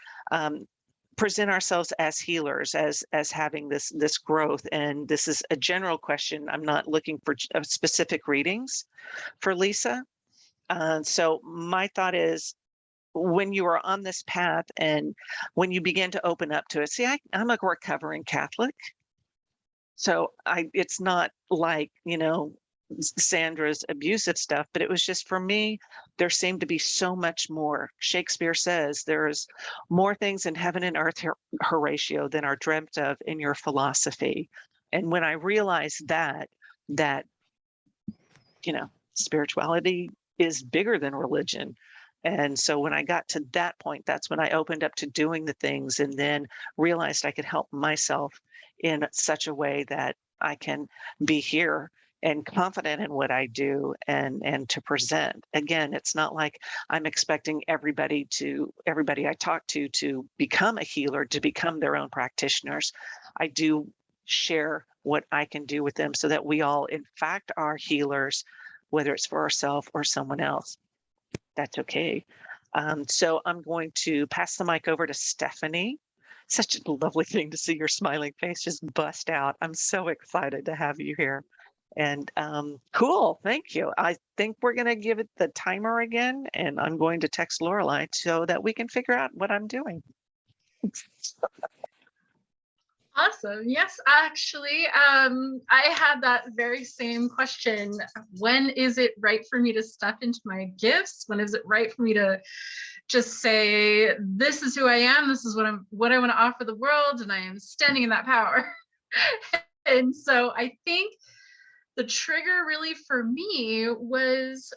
present ourselves as healers, as having this growth? And this is a general question. I'm not looking for specific readings for Lisa. So my thought is, when you are on this path and when you begin to open up to it, see, I'm a recovering Catholic. So it's not like, Sandra's abusive stuff, but it was just, for me, there seemed to be so much more. Shakespeare says there's more things in heaven and earth, Horatio, than are dreamt of in your philosophy. And when I realized that, spirituality is bigger than religion. And so when I got to that point, that's when I opened up to doing the things and then realized I could help myself in such a way that I can be here and confident in what I do and to present. Again, it's not like I'm expecting everybody I talk to become a healer, to become their own practitioners. I do share what I can do with them so that we all in fact are healers, whether it's for ourselves or someone else. That's okay. So I'm going to pass the mic over to Stephanie. Such a lovely thing to see your smiling face just bust out. I'm so excited to have you here. And cool, thank you. I think we're going to give it the timer again, and I'm going to text Lorelei so that we can figure out what I'm doing. Awesome. Yes, actually, I had that very same question. When is it right for me to step into my gifts? When is it right for me to just say, this is who I am, this is what I want to offer the world, and I am standing in that power? And so I think the trigger really for me was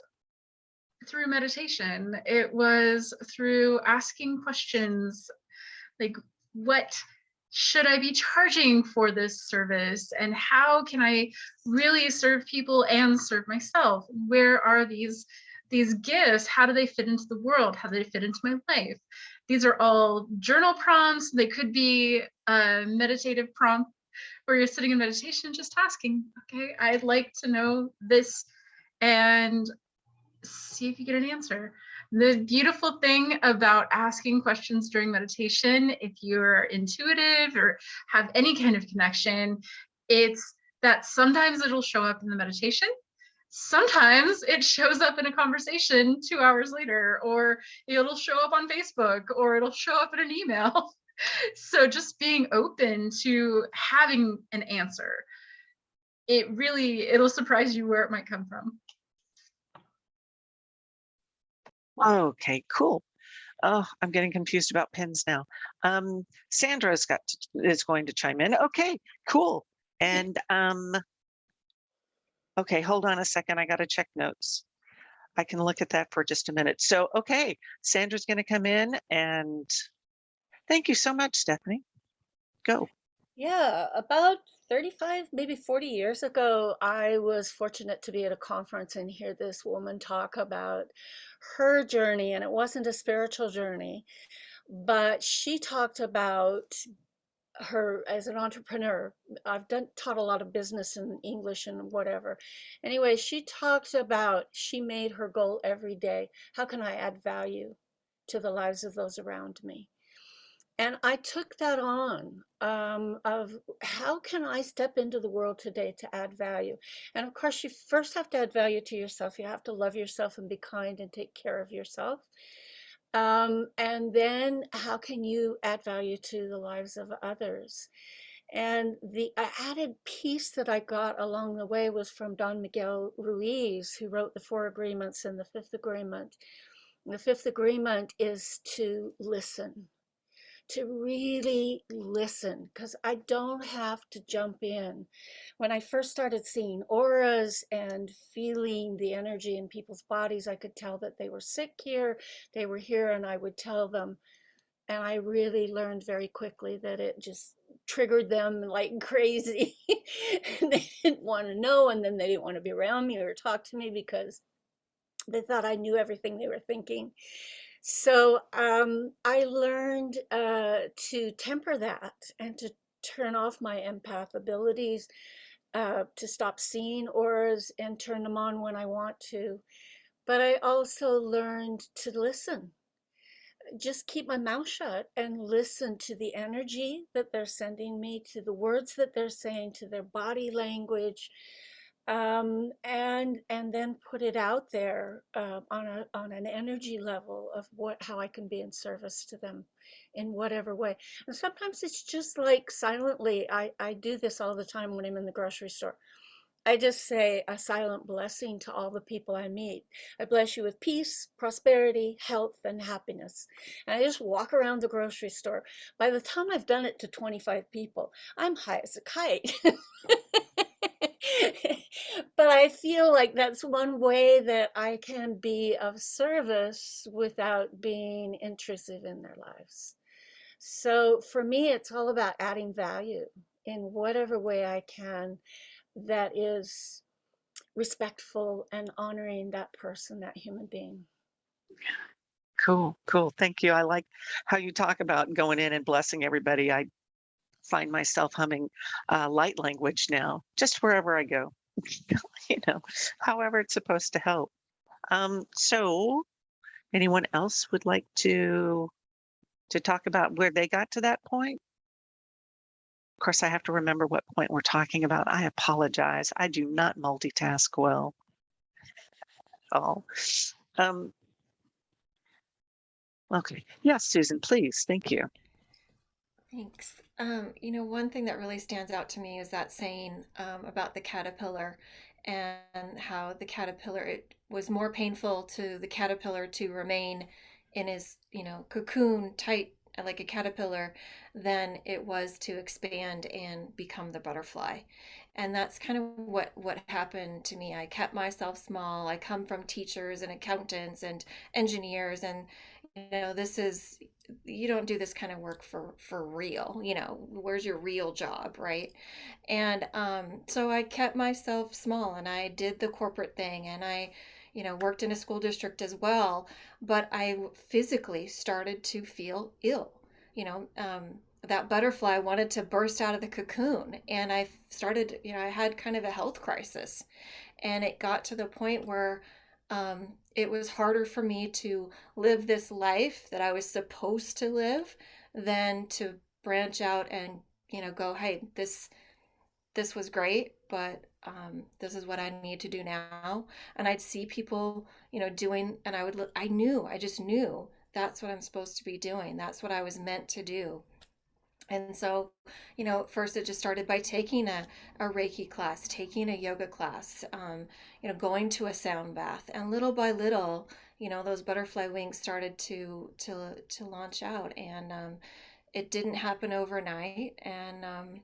through meditation. It was through asking questions like, what should I be charging for this service? And how can I really serve people and serve myself? Where are these gifts? How do they fit into the world? How do they fit into my life? These are all journal prompts. They could be a meditative prompt where you're sitting in meditation just asking, okay, I'd like to know this, and see if you get an answer. The beautiful thing about asking questions during meditation, if you're intuitive or have any kind of connection, it's that sometimes it'll show up in the meditation. Sometimes it shows up in a conversation 2 hours later, or it'll show up on Facebook, or it'll show up in an email. So just being open to having an answer, it'll surprise you where it might come from. Okay, cool. Oh, I'm getting confused about pins now. Sandra is going to chime in. Okay, cool. And okay, hold on a second. I got to check notes. I can look at that for just a minute. So, okay, Sandra's going to come in, and thank you so much, Stephanie. Go. Yeah, about 35, maybe 40 years ago, I was fortunate to be at a conference and hear this woman talk about her journey. And it wasn't a spiritual journey, but she talked about her as an entrepreneur. I've taught a lot of business and English and whatever. Anyway, she talked about she made her goal every day. How can I add value to the lives of those around me? And I took that on, of how can I step into the world today to add value? And of course, you first have to add value to yourself. You have to love yourself and be kind and take care of yourself. And then how can you add value to the lives of others? And the added piece that I got along the way was from Don Miguel Ruiz, who wrote the 4 Agreements and the 5th Agreement. And the 5th Agreement is to listen, to really listen, because I don't have to jump in. When I first started seeing auras and feeling the energy in people's bodies, I could tell that they were sick here, they were here, and I would tell them. And I really learned very quickly that it just triggered them like crazy. They didn't want to know, and then they didn't want to be around me or talk to me because they thought I knew everything they were thinking. So I learned to temper that and to turn off my empath abilities, to stop seeing auras and turn them on when I want to. But I also learned to listen. Just keep my mouth shut and listen to the energy that they're sending me, to the words that they're saying, to their body language, and then put it out there on an energy level of how I can be in service to them in whatever way. And sometimes it's just like silently. I do this all the time when I'm in the grocery store. I just say a silent blessing to all the people I meet. I bless you with peace, prosperity, health, and happiness. And I just walk around the grocery store. By the time I've done it to 25 people, I'm high as a kite. But I feel like that's one way that I can be of service without being intrusive in their lives. So for me, it's all about adding value. in whatever way I can that is respectful and honoring that person, that human being. Cool, cool. Thank you. I like how you talk about going in and blessing everybody. I find myself humming light language now, just wherever I go, however it's supposed to help. So anyone else would like to talk about where they got to that point? Of course, I have to remember what point we're talking about. I apologize. I do not multitask well at all. Okay. Yes, Susan, please. Thank you. Thanks. One thing that really stands out to me is that saying about the caterpillar and how the caterpillar, it was more painful to the caterpillar to remain in his, cocoon tight like a caterpillar than it was to expand and become the butterfly. And that's kind of what happened to me. I kept myself small. I come from teachers and accountants and engineers, and this is, you don't do this kind of work for real. Where's your real job, right? And so I kept myself small, and I did the corporate thing, and I worked in a school district as well, but I physically started to feel ill. That butterfly wanted to burst out of the cocoon, and I started, I had kind of a health crisis, and it got to the point where it was harder for me to live this life that I was supposed to live than to branch out and, go, hey, this was great, but this is what I need to do now. And I'd see people, doing, and I just knew that's what I'm supposed to be doing. That's what I was meant to do. And so, first it just started by taking a Reiki class, taking a yoga class, going to a sound bath, and little by little, those butterfly wings started to launch out, and it didn't happen overnight, and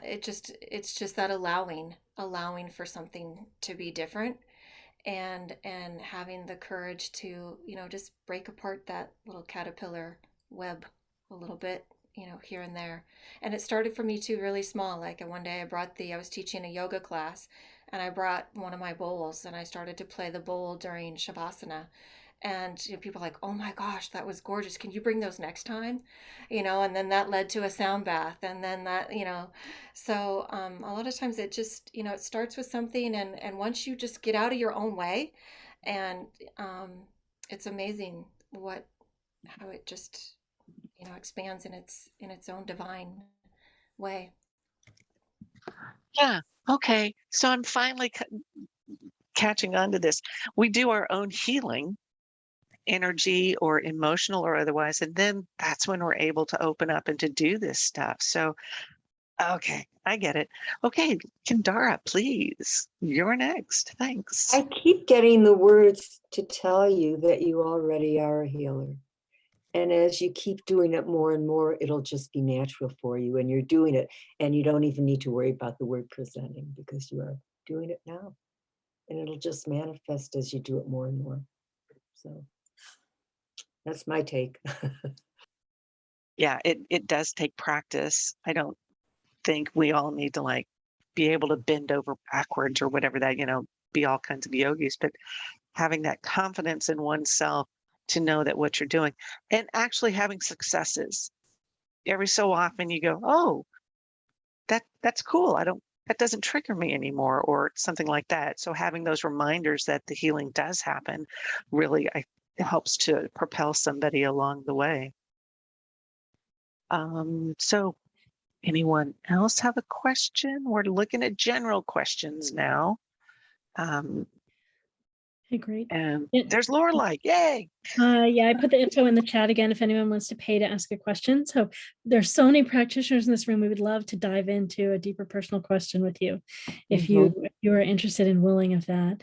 it's just that allowing for something to be different, and having the courage to just break apart that little caterpillar web a little bit, here and there. And it started for me too really small. Like one day I was teaching a yoga class, and I brought one of my bowls, and I started to play the bowl during Shavasana. And people are like, oh my gosh, that was gorgeous. Can you bring those next time? And then that led to a sound bath. And then that, so a lot of times it just, it starts with something. And once you just get out of your own way, and it's amazing how it just, expands in its own divine way. Yeah. Okay. So I'm finally catching on to this. We do our own healing, energy or emotional or otherwise, and then that's when we're able to open up and to do this stuff. So, okay, I get it. Okay, Kendara, please. You're next. Thanks. I keep getting the words to tell you that you already are a healer. And as you keep doing it more and more, it'll just be natural for you, and you're doing it, and you don't even need to worry about the word presenting, because you are doing it now, and it'll just manifest as you do it more and more. So that's my take. Yeah, it does take practice. I don't think we all need to be able to bend over backwards or whatever that, be all kinds of yogis, but having that confidence in oneself to know that what you're doing, and actually having successes. Every so often you go, oh, that's cool. That doesn't trigger me anymore, or something like that. So having those reminders that the healing does happen really helps to propel somebody along the way. So anyone else have a question? We're looking at general questions now. Hey, great. And Yeah. there's Lorelei. Yay. Yeah, I put the info in the chat again if anyone wants to pay to ask a question. So there's so many practitioners in this room. We would love to dive into a deeper personal question with you if you are interested and willing of that.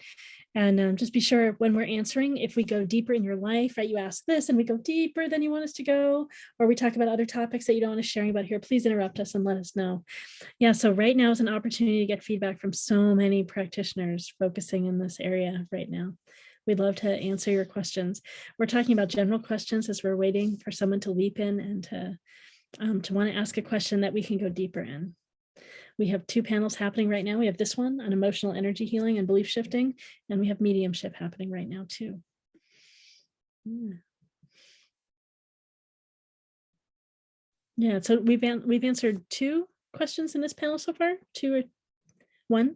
And just be sure when we're answering, if we go deeper in your life, right, you ask this and we go deeper than you want us to go, or we talk about other topics that you don't want us sharing about here, please interrupt us and let us know. Yeah, so right now is an opportunity to get feedback from so many practitioners focusing in this area right now. We'd love to answer your questions. We're talking about general questions as we're waiting for someone to leap in and to to want to ask a question that we can go deeper in. We have 2 panels happening right now. We have this one on emotional energy healing and belief shifting, and we have mediumship happening right now too. Yeah, so we've answered 2 questions in this panel so far. 2 or 1?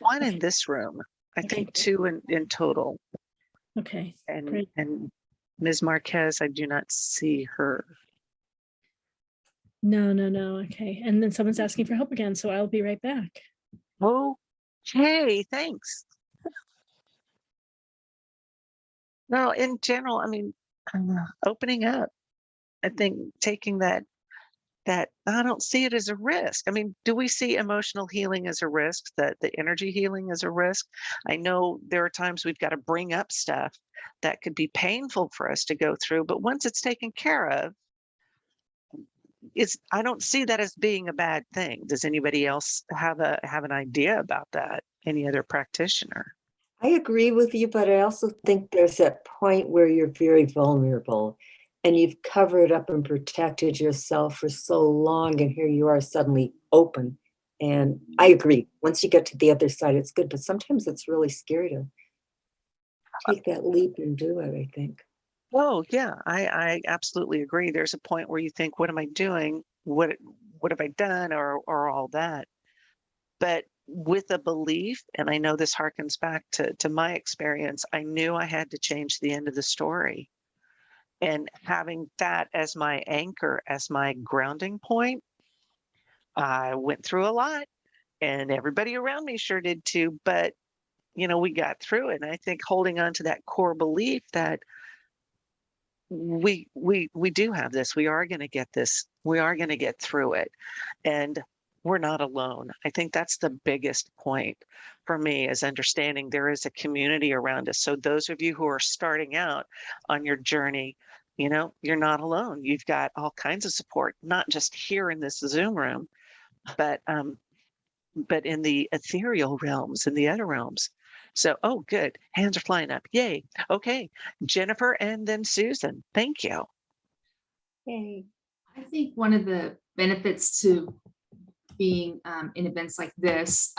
One Okay. in this room. I Okay, think great. 2 in total. Okay, And great. and Ms. Marquez, I do not see her. No. Okay, and then someone's asking for help again, so I'll be right back. Oh, hey, thanks. No, in general, I mean, opening up. I think taking that I don't see it as a risk. I mean, do we see emotional healing as a risk, that the energy healing as a risk? I know there are times we've got to bring up stuff that could be painful for us to go through, but once it's taken care of, I don't see that as being a bad thing. Does anybody else have an idea about that? Any other practitioner? I agree with you, but I also think there's that point where you're very vulnerable and you've covered up and protected yourself for so long, and here you are suddenly open. And I agree. Once you get to the other side, it's good, but sometimes it's really scary to take that leap and do it, I think. Oh, yeah, I absolutely agree. There's a point where you think, what am I doing? What have I done, or all that? But with a belief, and I know this harkens back to my experience, I knew I had to change the end of the story. And having that as my anchor, as my grounding point, I went through a lot, and everybody around me sure did too. But we got through it. And I think holding on to that core belief that we do have this, we are going to get this, we are going to get through it, and we're not alone. I think that's the biggest point for me, is understanding there is a community around us. So those of you who are starting out on your journey, you're not alone. You've got all kinds of support, not just here in this Zoom room, but in the ethereal realms, in the other realms. So, oh, good. Hands are flying up. Yay. Okay. Jennifer and then Susan. Thank you. Yay. I think one of the benefits to being in events like this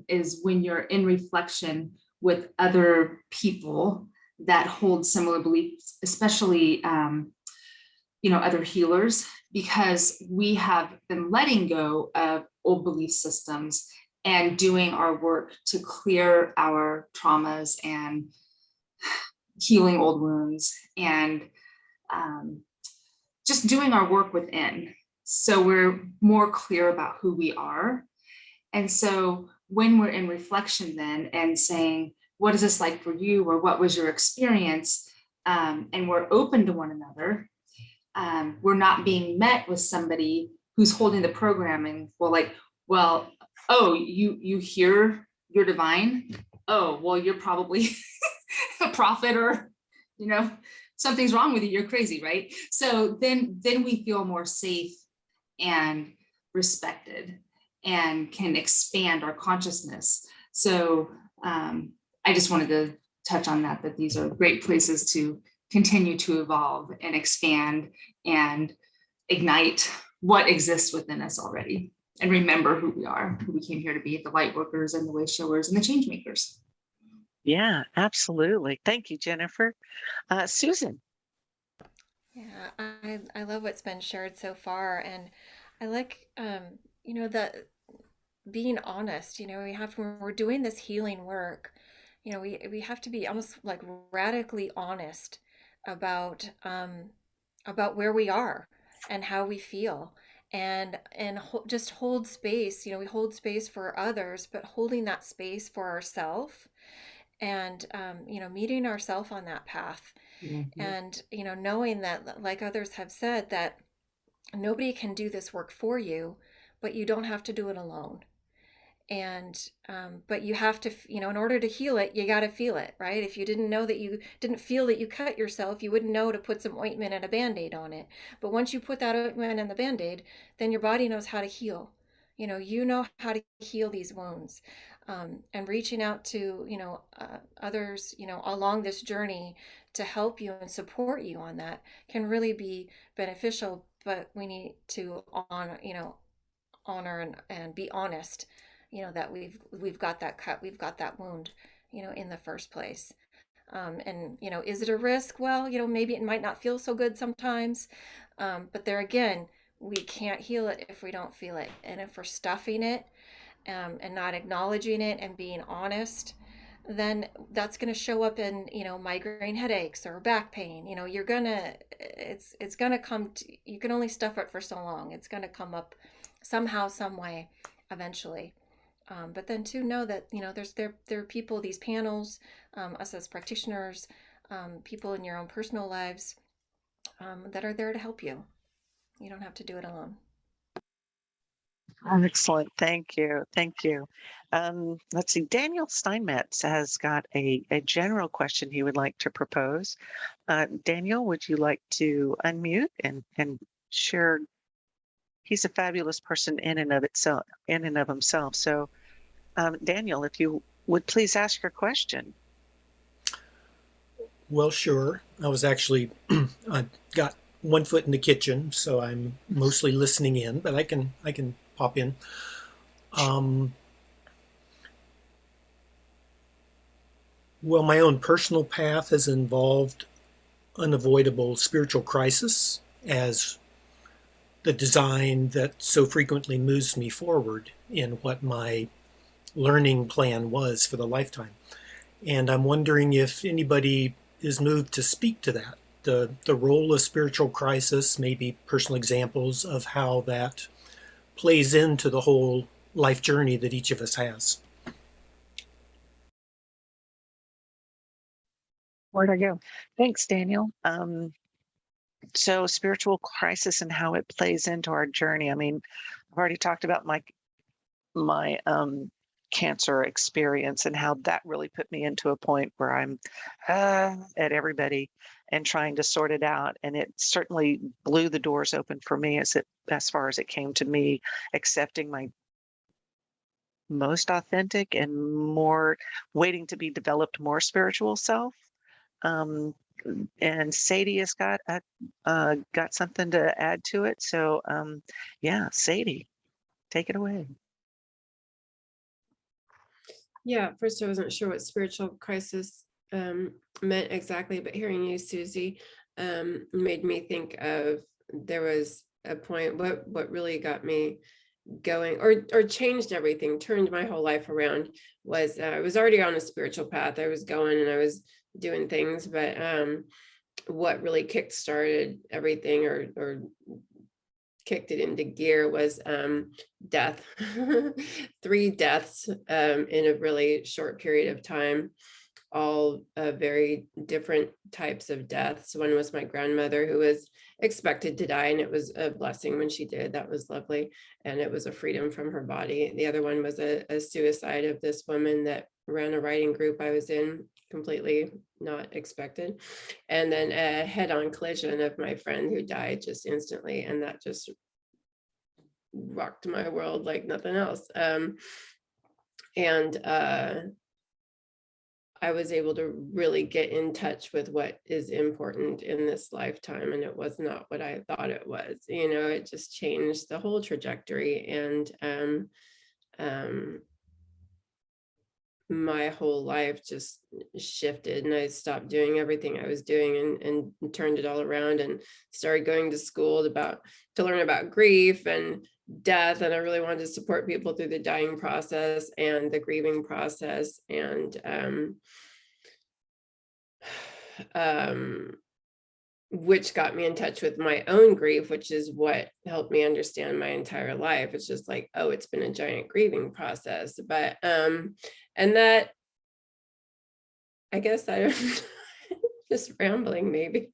is when you're in reflection with other people that hold similar beliefs, especially other healers, because we have been letting go of old belief systems and doing our work to clear our traumas and healing old wounds, and just doing our work within. So we're more clear about who we are. And so when we're in reflection then and saying, what is this like for you? Or what was your experience? And we're open to one another. We're not being met with somebody who's holding the programming. Oh, you hear you're divine. Oh, well, you're probably a prophet, or, something's wrong with you. You're crazy, right? So then we feel more safe and respected and can expand our consciousness. So I just wanted to touch on that these are great places to continue to evolve and expand and ignite what exists within us already, and remember who we are, who we came here to be, the light workers and the way showers and the change makers. Yeah, absolutely. Thank you, Jennifer. Susan. Yeah, I love what's been shared so far, and I like that being honest. When we're doing this healing work, we have to be almost like radically honest about where we are and how we feel, and just hold space. We hold space for others, but holding that space for ourselves, and meeting ourselves on that path. Mm-hmm. And knowing that, like others have said, that nobody can do this work for you, but you don't have to do it alone. And but you have to, in order to heal it, you got to feel it, right? If you didn't know that you didn't feel that you cut yourself, you wouldn't know to put some ointment and a band-aid on it. But once you put that ointment and the band-aid, then your body knows how to heal. You know how to heal these wounds. And reaching out to others along this journey to help you and support you on that can really be beneficial. but we need to honor and be honest, that we've got that cut, we've got that wound, in the first place. And is it a risk? Well, maybe it might not feel so good sometimes, but there again, we can't heal it if we don't feel it. And if we're stuffing it, and not acknowledging it and being honest, then that's going to show up in migraine headaches or back pain. It's going to come to, you can only stuff it for so long. It's going to come up somehow, some way, eventually. But then to know that there are people, these panels, us as practitioners, people in your own personal lives, that are there to help you. You don't have to do it alone. Excellent. Thank you. Thank you. Let's see. Daniel Steinmetz has got a general question he would like to propose. Daniel, would you like to unmute and share? He's a fabulous person in and of himself. So, Daniel, if you would please ask your question. Well, sure. I was actually, I got one foot in the kitchen, so I'm mostly listening in, but I can pop in. Well, my own personal path has involved unavoidable spiritual crisis as the design that so frequently moves me forward in what my learning plan was for the lifetime. And I'm wondering if anybody is moved to speak to that, the role of spiritual crisis, maybe personal examples of how that plays into the whole life journey that each of us has. Where'd I go? Thanks, Daniel. So spiritual crisis and how it plays into our journey. I mean, I've already talked about my cancer experience and how that really put me into a point where I'm at everybody and trying to sort it out. And it certainly blew the doors open for me as far as it came to me accepting my most authentic and more waiting to be developed more spiritual self. And Saidi has got something to add to it. So yeah, Saidi, take it away. Yeah, at first I wasn't sure what spiritual crisis meant exactly, but hearing you, Susy, made me think of, there was a point, what really got me going or changed everything, turned my whole life around, was I was already on a spiritual path. I was going and I was doing things, but what really kick-started everything or kicked it into gear was death. 3 deaths in a really short period of time, all very different types of deaths. One was my grandmother, who was expected to die, and it was a blessing when she did. That was lovely, and it was a freedom from her body. The other one was a suicide of this woman that ran a writing group I was in, completely not expected. And then a head-on collision of my friend who died just instantly, and that just rocked my world like nothing else. I was able to really get in touch with what is important in this lifetime, and it was not what I thought it was. It just changed the whole trajectory, and my whole life just shifted, and I stopped doing everything I was doing and turned it all around and started going to school to learn about grief and death. And I really wanted to support people through the dying process and the grieving process, and which got me in touch with my own grief, which is what helped me understand my entire life. It's just like, oh, it's been a giant grieving process. But and that, I guess I don't just rambling maybe.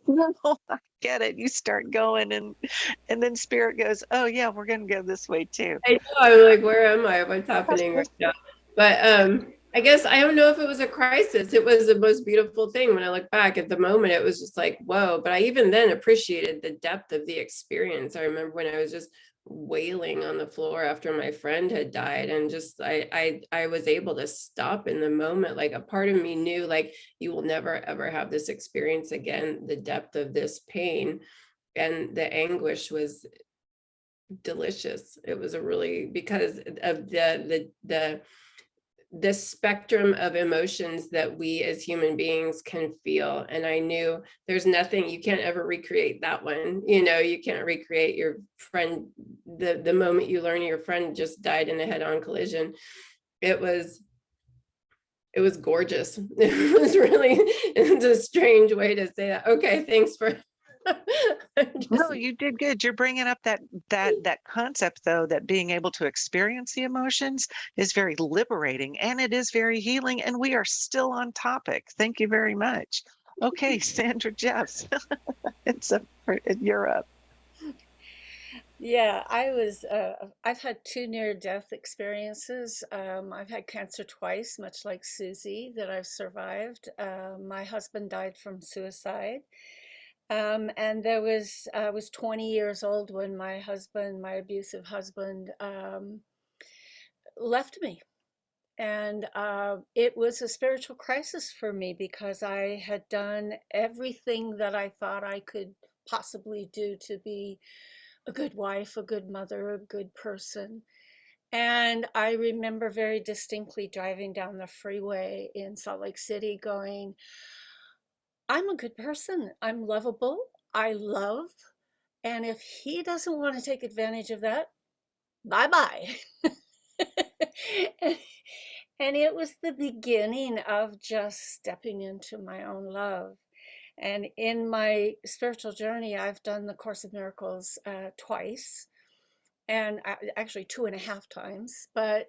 No, I get it. You start going and then spirit goes, oh yeah, we're gonna go this way too. I know, I'm like, where am I? What's happening right now? But I guess I don't know if it was a crisis. It was the most beautiful thing when I look back. At the moment, it was just like, whoa. But I even then appreciated the depth of the experience. I remember when I was just wailing on the floor after my friend had died, and just I was able to stop in the moment. Like a part of me knew, like, you will never ever have this experience again, the depth of this pain. And the anguish was delicious. It was a really, because of the spectrum of emotions that we as human beings can feel. And I knew there's nothing, you can't ever recreate that one. You know, you can't recreate your friend, the moment you learn your friend just died in a head-on collision. It was gorgeous. It was really, it's a strange way to say that. Okay, thanks for No, you did good. You're bringing up that concept, though, that being able to experience the emotions is very liberating, and it is very healing, and we are still on topic. Thank you very much. Okay, Sandra Jeffs, you're up. Yeah, I've had 2 near-death experiences. I've had cancer twice, much like Susy, that I've survived. My husband died from suicide. And I was 20 years old when my abusive husband, left me. And it was a spiritual crisis for me because I had done everything that I thought I could possibly do to be a good wife, a good mother, a good person. And I remember very distinctly driving down the freeway in Salt Lake City going, I'm a good person. I'm lovable. I love. And if he doesn't want to take advantage of that, bye-bye. And it was the beginning of just stepping into my own love. And in my spiritual journey, I've done the Course of Miracles twice, and actually 2.5 times. But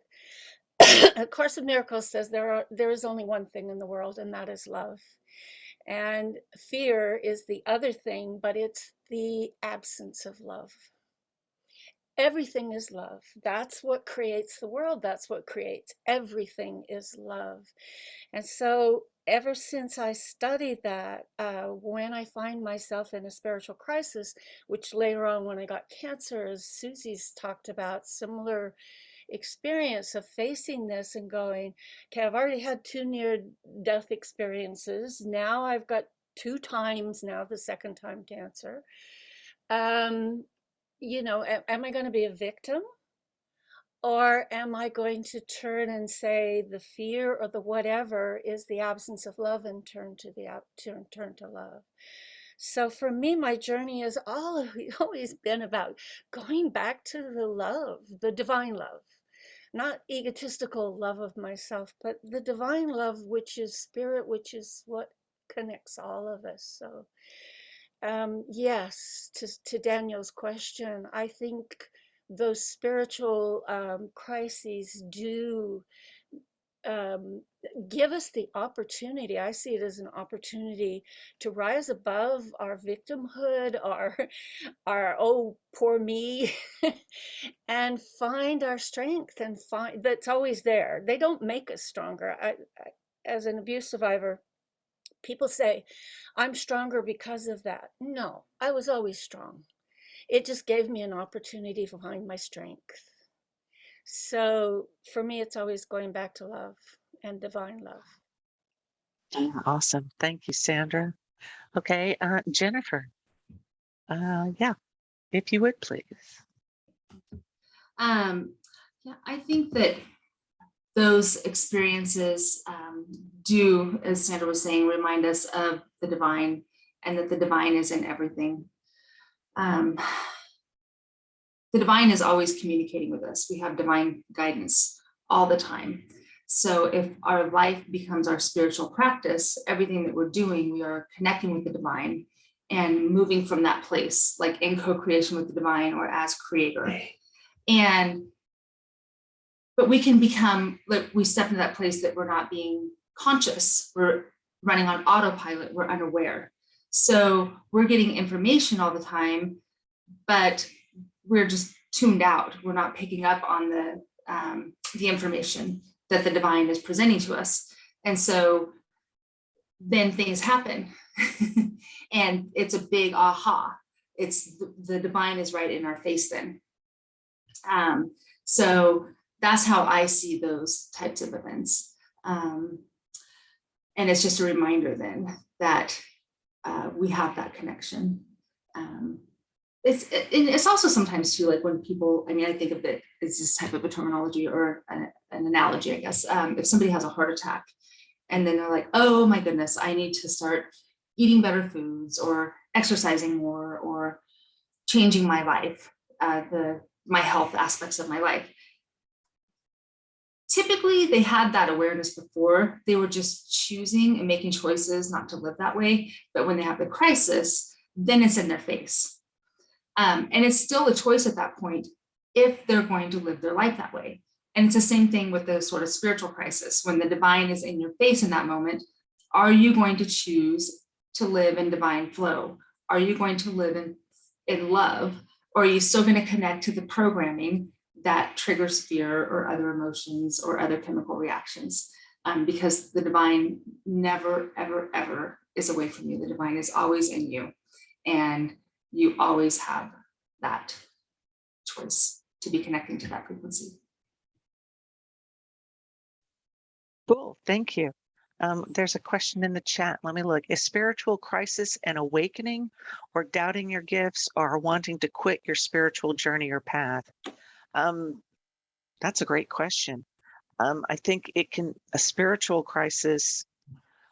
A Course of Miracles says there is only one thing in the world, and that is love. And fear is the other thing, but it's the absence of love. Everything is love. That's what creates the world. That's what creates everything is love. And so ever since I studied that, when I find myself in a spiritual crisis, which later on when I got cancer, as Susy's talked about, similar experience of facing this and going, okay, I've already had 2 near-death experiences. Now I've got 2 times now, the second time cancer. You know, am I going to be a victim? Or am I going to turn and say the fear or the whatever is the absence of love and turn to love? So for me, my journey has always been about going back to the love, the divine love, not egotistical love of myself, but the divine love, which is spirit, which is what connects all of us. So yes, to Daniel's question, I think those spiritual crises do give us the opportunity. I see it as an opportunity to rise above our victimhood, our oh poor me, and find our strength and find that's always there. They don't make us stronger. As an abuse survivor, people say, I'm stronger because of that. No, I was always strong. It just gave me an opportunity to find my strength. So for me, it's always going back to love and divine love. Awesome. Thank you, Sandra. Okay, Jennifer. Yeah, if you would please. Yeah, I think that those experiences do, as Sandra was saying, remind us of the divine and that the divine is in everything. The divine is always communicating with us. We have divine guidance all the time. So if our life becomes our spiritual practice, everything that we're doing, we are connecting with the divine and moving from that place, like in co-creation with the divine or as creator. But we can become, like, we step into that place that we're not being conscious. We're running on autopilot. We're unaware. So we're getting information all the time, but we're just tuned out. We're not picking up on the information that the divine is presenting to us. And so then things happen and it's a big aha. It's the divine is right in our face then. So that's how I see those types of events. And it's just a reminder then that we have that connection. It's also sometimes too, like when people, I mean, I think of it as this type of a terminology or an analogy, I guess. If somebody has a heart attack and then they're like, oh my goodness, I need to start eating better foods or exercising more or changing my life, my health aspects of my life. Typically, they had that awareness before. They were just choosing and making choices not to live that way. But when they have the crisis, then it's in their face. And it's still a choice at that point if they're going to live their life that way. And it's the same thing with the sort of spiritual crisis. When the divine is in your face in that moment, are you going to choose to live in divine flow? Are you going to live in love? Or are you still going to connect to the programming that triggers fear or other emotions or other chemical reactions? Because the divine never, ever, ever is away from you. The divine is always in you. And you always have that choice to be connecting to that frequency. Cool, thank you. There's a question in the chat. Let me look. Is spiritual crisis an awakening or doubting your gifts or wanting to quit your spiritual journey or path? That's a great question. I think a spiritual crisis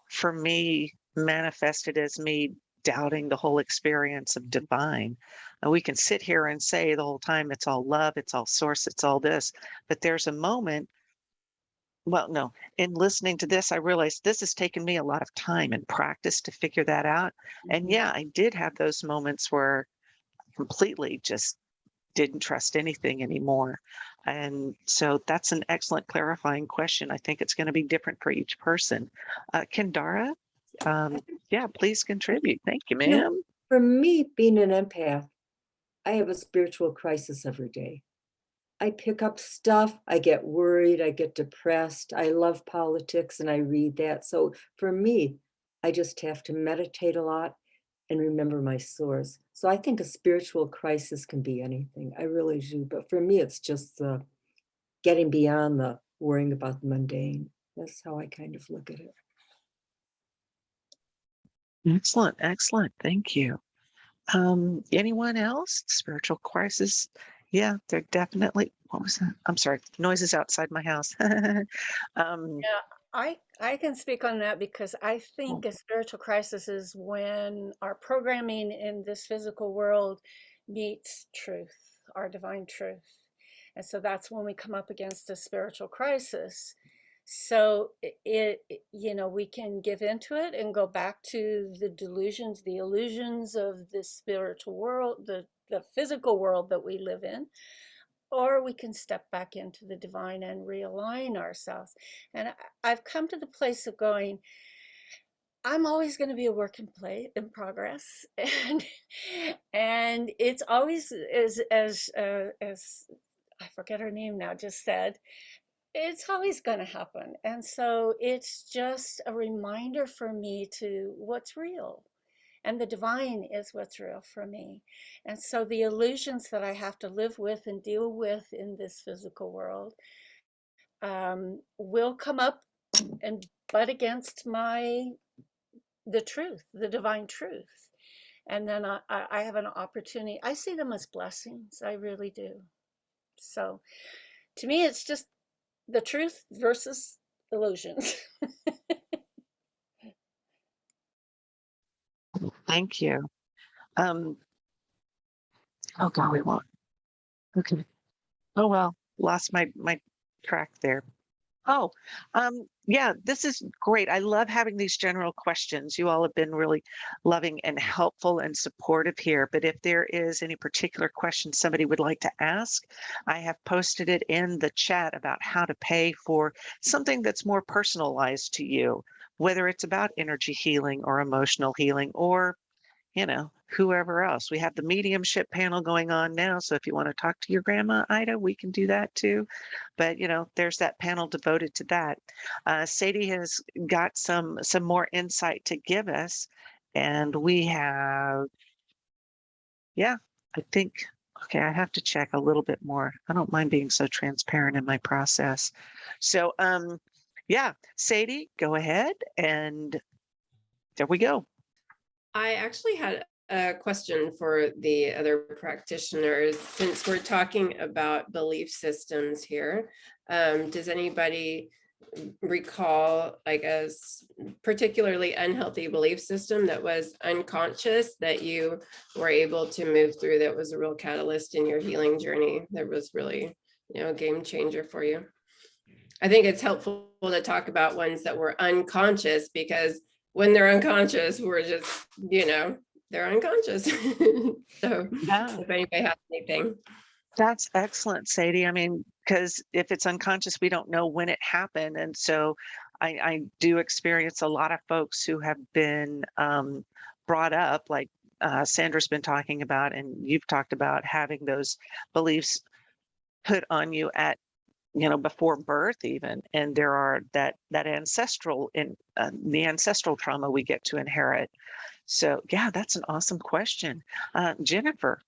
for me manifested as me doubting the whole experience of divine. And we can sit here and say the whole time, it's all love, it's all source, it's all this, but there's a moment. Well, no, in listening to this, I realized this has taken me a lot of time and practice to figure that out. And yeah, I did have those moments where I completely just didn't trust anything anymore. And so that's an excellent clarifying question. I think it's going to be different for each person. Kendara, yeah, please contribute. Thank you, You know, ma'am. for me, being an empath, I have a spiritual crisis every day. I pick up stuff, I get worried, I get depressed. I love politics and I read that. So for me, I just have to meditate a lot and remember my source. So I think a spiritual crisis can be anything. I really do. But for me, it's just getting beyond the worrying about the mundane. That's how I kind of look at it. Excellent, excellent. Thank you. Anyone else? Spiritual crisis? Yeah, they're definitely. What was that? I'm sorry. Noises outside my house. Yeah, I can speak on that because I think a spiritual crisis is when our programming in this physical world meets truth, our divine truth. And so that's when we come up against a spiritual crisis. So we can give into it and go back to the delusions, the illusions of the spiritual world, the physical world that we live in, or we can step back into the divine and realign ourselves. And I've come to the place of going, I'm always going to be a work in progress, and it's always as I forget her name now, just said, it's always going to happen. And so it's just a reminder for me to what's real. And the divine is what's real for me. And so the illusions that I have to live with and deal with in this physical world will come up and butt against the truth, the divine truth. And then I have an opportunity. I see them as blessings. I really do. So to me, it's just the truth versus illusions. Thank you. Oh God, we won't. Okay. Oh well, lost my track there. Oh, yeah, this is great. I love having these general questions. You all have been really loving and helpful and supportive here. But if there is any particular question somebody would like to ask, I have posted it in the chat about how to pay for something that's more personalized to you, whether it's about energy healing or emotional healing or whoever else. We have the mediumship panel going on now. So if you want to talk to your grandma, Ida, we can do that too. But, there's that panel devoted to that. Saidi has got some more insight to give us. And we have, I think Okay, I have to check a little bit more. I don't mind being so transparent in my process. So, yeah, Sadie, go ahead, and there we go. I actually had a question for the other practitioners. Since we're talking about belief systems here, does anybody recall like a particularly unhealthy belief system that was unconscious that you were able to move through, that was a real catalyst in your healing journey, that was really, a game changer for you? I think it's helpful to talk about ones that were unconscious, because when they're unconscious, we're just, they're unconscious. So Yeah. if anybody has anything. That's excellent, Sadie. I mean, because if it's unconscious, we don't know when it happened. And so I do experience a lot of folks who have been brought up, like Sandra's been talking about, and you've talked about having those beliefs put on you at, before birth even. And there are that ancestral in the ancestral trauma we get to inherit. So yeah, that's an awesome question. Jennifer.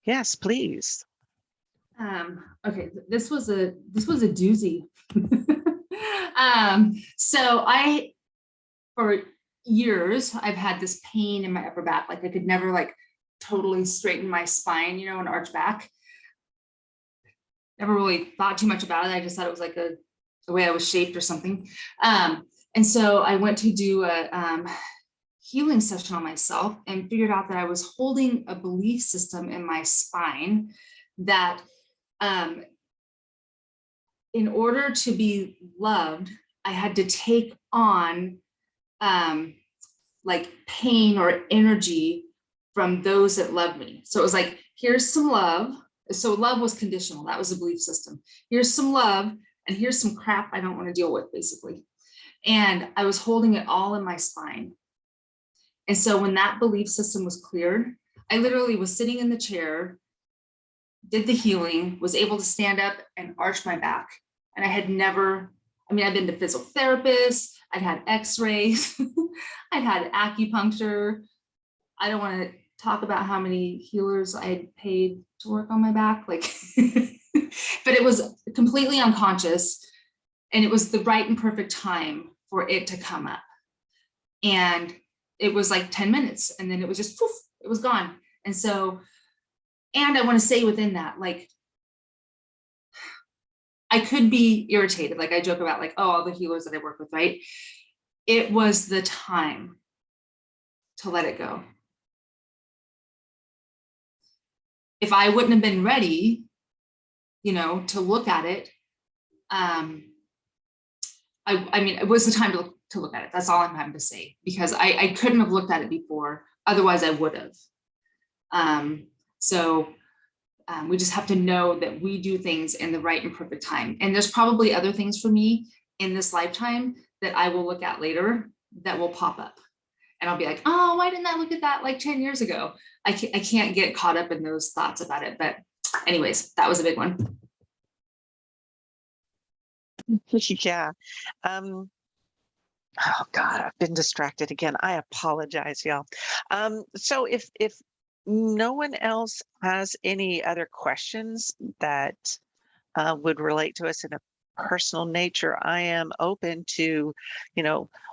Yes, please. Okay, this was a doozy. So for years, I've had this pain in my upper back. Like I could never like totally straighten my spine, and arch back. Never really thought too much about it. I just thought it was like the way I was shaped or something. And so I went to do a healing session on myself and figured out that I was holding a belief system in my spine that in order to be loved, I had to take on like pain or energy from those that loved me. So it was like, here's some love. So love was conditional. That was a belief system. Here's some love and here's some crap I don't want to deal with, basically. And I was holding it all in my spine. And so when that belief system was cleared, I literally was sitting in the chair, did the healing, was able to stand up and arch my back. And I had never, I've been to physical therapists, I'd had x-rays, I'd had acupuncture. I don't want to talk about how many healers I had paid to work on my back, but it was completely unconscious. And it was the right and perfect time for it to come up. And it was like 10 minutes and then it was just, poof, it was gone. And so, and I want to say within that, like, I could be irritated. Like I joke about like, oh, all the healers that I work with, right? It was the time to let it go. If I wouldn't have been ready, to look at it, it was the time to look at it. That's all I'm having to say, because I couldn't have looked at it before. Otherwise I would have. We just have to know that we do things in the right and perfect time. And there's probably other things for me in this lifetime that I will look at later that will pop up. And I'll be like, oh, why didn't I look at that like 10 years ago? I can't get caught up in those thoughts about it. But anyways, that was a big one. Yeah. Oh God, I've been distracted again. I apologize, y'all. So if no one else has any other questions that would relate to us in a personal nature, I am open to,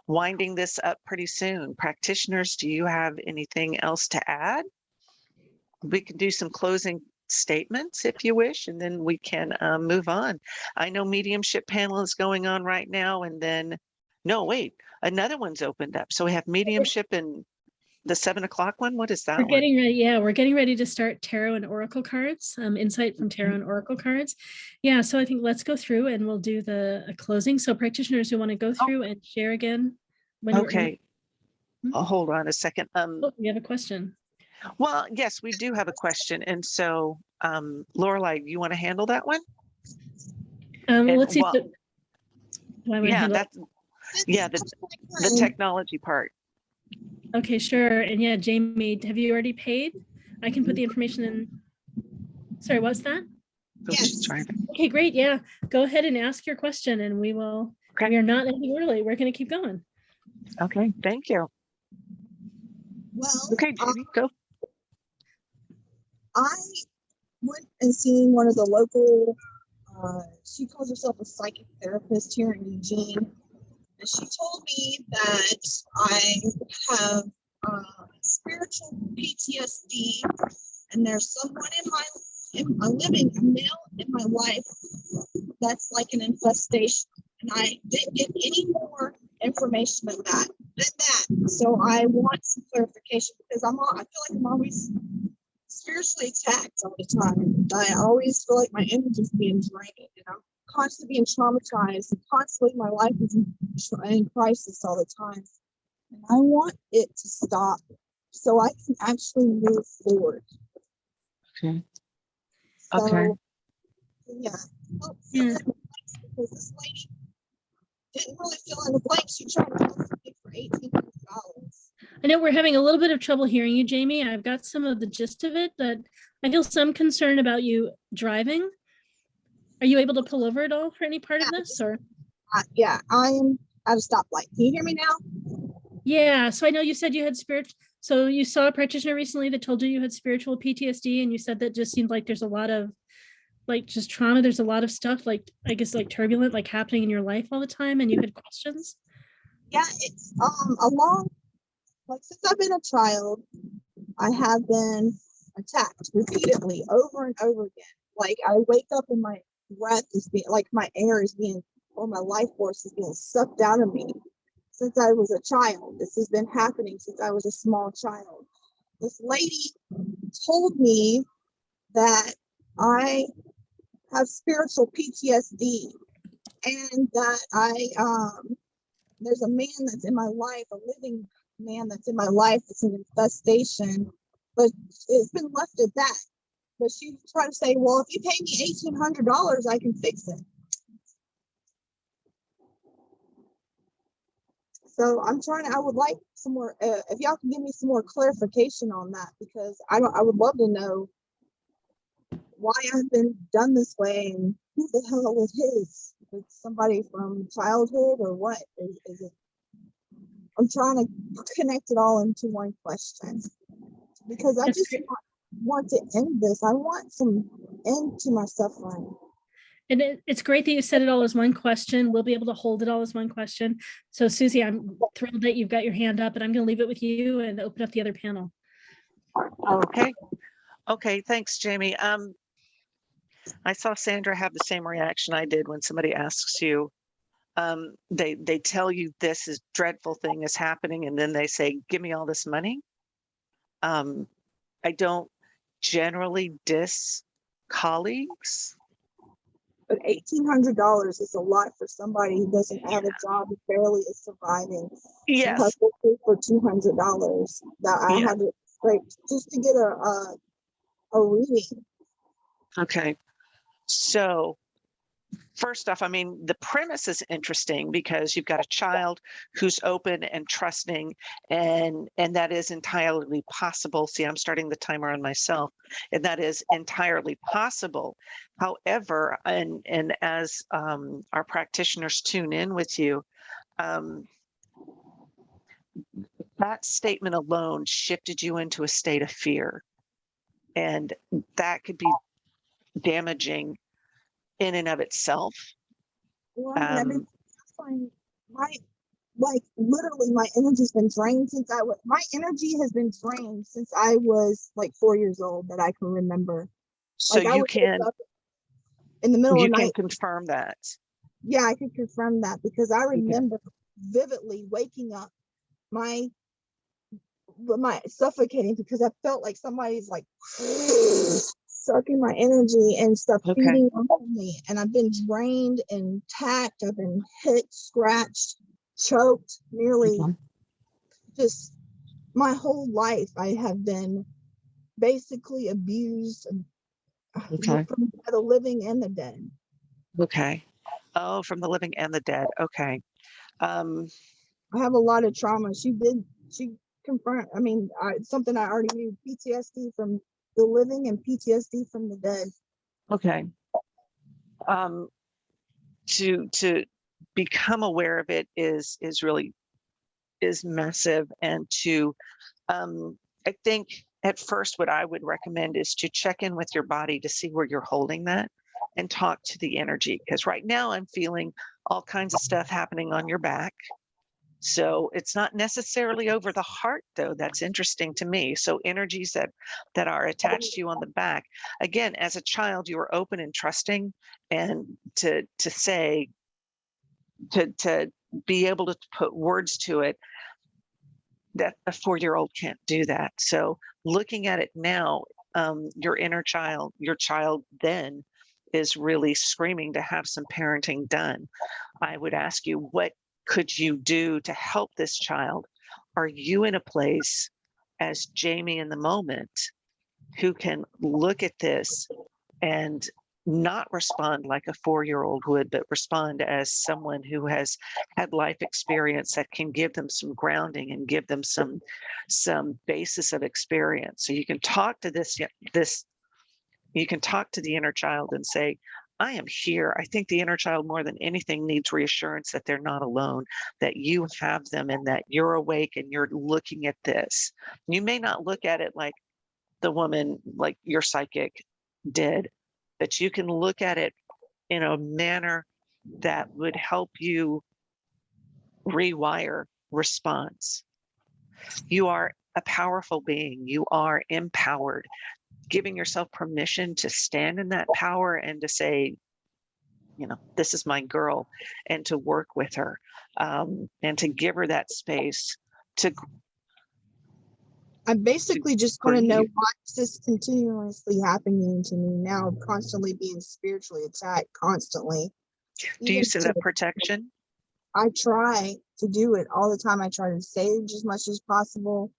winding this up pretty soon. Practitioners, do you have anything else to add? We can do some closing statements if you wish, and then we can move on. I know mediumship panel is going on right now, and then, no, wait, another one's opened up. So we have mediumship and the 7 o'clock one. What is that? We're getting ready. Yeah, we're getting ready to start tarot and oracle cards, insight from tarot and oracle cards. Yeah, so I think let's go through and we'll do the closing. So practitioners who want to go through and share again. Okay. Hold on a second. We have a question. Well, yes, we do have a question. And so, Lorelai, you want to handle that one? Let's see. The technology part. Okay, sure. And yeah, Jamie, have you already paid? I can put the information in. Sorry, what's that? Yes. Okay, great. Yeah, go ahead and ask your question and we will. Okay. We are not ending early. We're going to keep going. Okay, thank you. Well, okay, Jamie, go. I went and seen one of the local, she calls herself a psychic therapist here in Eugene. And she told me that I have spiritual PTSD, and there's someone a male in my life that's like an infestation. And I didn't get any more information than that. So I want some clarification because I feel like I'm always spiritually attacked all the time. I always feel like my energy is being drained, and I'm constantly being traumatized, and constantly my life is in crisis all the time. And I want it to stop so I can actually move forward. Okay. So, Okay. yeah. Because this lady didn't really fill in the blanks. She tried to help me for $1,800. I know we're having a little bit of trouble hearing you, Jamie. I've got some of the gist of it, but I feel some concern about you driving. Are you able to pull over at all for any part of this? Or yeah, I am at a stoplight. Can you hear me now? yeah, so I know you said you had so you saw a practitioner recently that told you had spiritual PTSD, and you said that just seemed like there's a lot of like just trauma. There's a lot of stuff like, I guess, like turbulent, like happening in your life all the time, and you had questions. Yeah, it's since I've been a child, I have been attacked repeatedly over and over again. Like I wake up and my breath is being, like my air is being, or my life force is being sucked out of me since I was a child. This has been happening since I was a small child. This lady told me that I have spiritual PTSD and that there's a man that's in my life, a living man that's in my life that's an infestation, but it's been left at that. But she tried to say, well, if you pay me $1,800, I can fix it. So I would like some more, if y'all can give me some more clarification on that, because I would love to know why I've been done this way and who the hell was his. If it's somebody from childhood or what is it? I'm trying to connect it all into one question because I just want to end this. I want some end to my suffering. And it's great that you said it all as one question. We'll be able to hold it all as one question. So Susie, I'm thrilled that you've got your hand up, and I'm going to leave it with you and open up the other panel. Okay. Okay. Thanks, Jamie. I saw Sandra have the same reaction I did when somebody asks you. They tell you this is dreadful thing is happening, and then they say, "Give me all this money." I don't generally diss colleagues. But $1,800 is a lot for somebody who doesn't have a job and barely is surviving. Yes. You have to pay for $200 that I had to scrape just to get a reading. Okay. So first off, I mean, the premise is interesting because you've got a child who's open and trusting, and that is entirely possible. See, I'm starting the timer on myself, and that is entirely possible. However, and as our practitioners tune in with you, that statement alone shifted you into a state of fear, and that could be damaging in and of itself. Well, I mean, literally my energy's been drained since my energy has been drained since I was like 4 years old that I can remember. So like, you can in the middle of the night. You can confirm that. Yeah, I can confirm that because I remember vividly waking up my suffocating because I felt like somebody's like sucking my energy and stuff feeding on me, and I've been drained and tacked. I've been hit, scratched, choked, nearly just my whole life. I have been basically abused from the living and the dead. Okay. Oh, from the living and the dead. Okay. I have a lot of trauma. She confirmed, I mean, something I already knew, PTSD from the living and PTSD from the dead. Okay. To become aware of it is really massive, and to I think at first, what I would recommend is to check in with your body to see where you're holding that and talk to the energy. Because right now I'm feeling all kinds of stuff happening on your back. So it's not necessarily over the heart, though. That's interesting to me. So energies that are attached to you on the back. Again, as a child, you were open and trusting, and to say, to be able to put words to it, that a 4-year-old can't do that. So looking at it now, your inner child, your child then is really screaming to have some parenting done. I would ask you, what could you do to help this child? Are you in a place as Jamie in the moment who can look at this and not respond like a 4-year-old would, but respond as someone who has had life experience that can give them some grounding and give them some basis of experience. So you can talk to you can talk to the inner child and say, I am here. I think the inner child more than anything needs reassurance that they're not alone, that you have them and that you're awake and you're looking at this. You may not look at it like the woman, like your psychic did, but you can look at it in a manner that would help you rewire response. You are a powerful being. You are empowered. Giving yourself permission to stand in that power and to say, this is my girl, and to work with her, and to give her that space to. I'm basically just want to know grieve. why is this continuously happening to me now. I'm constantly being spiritually attacked, constantly. Do you Even see to- that protection? I try to do it all the time. I try to sage as much as possible,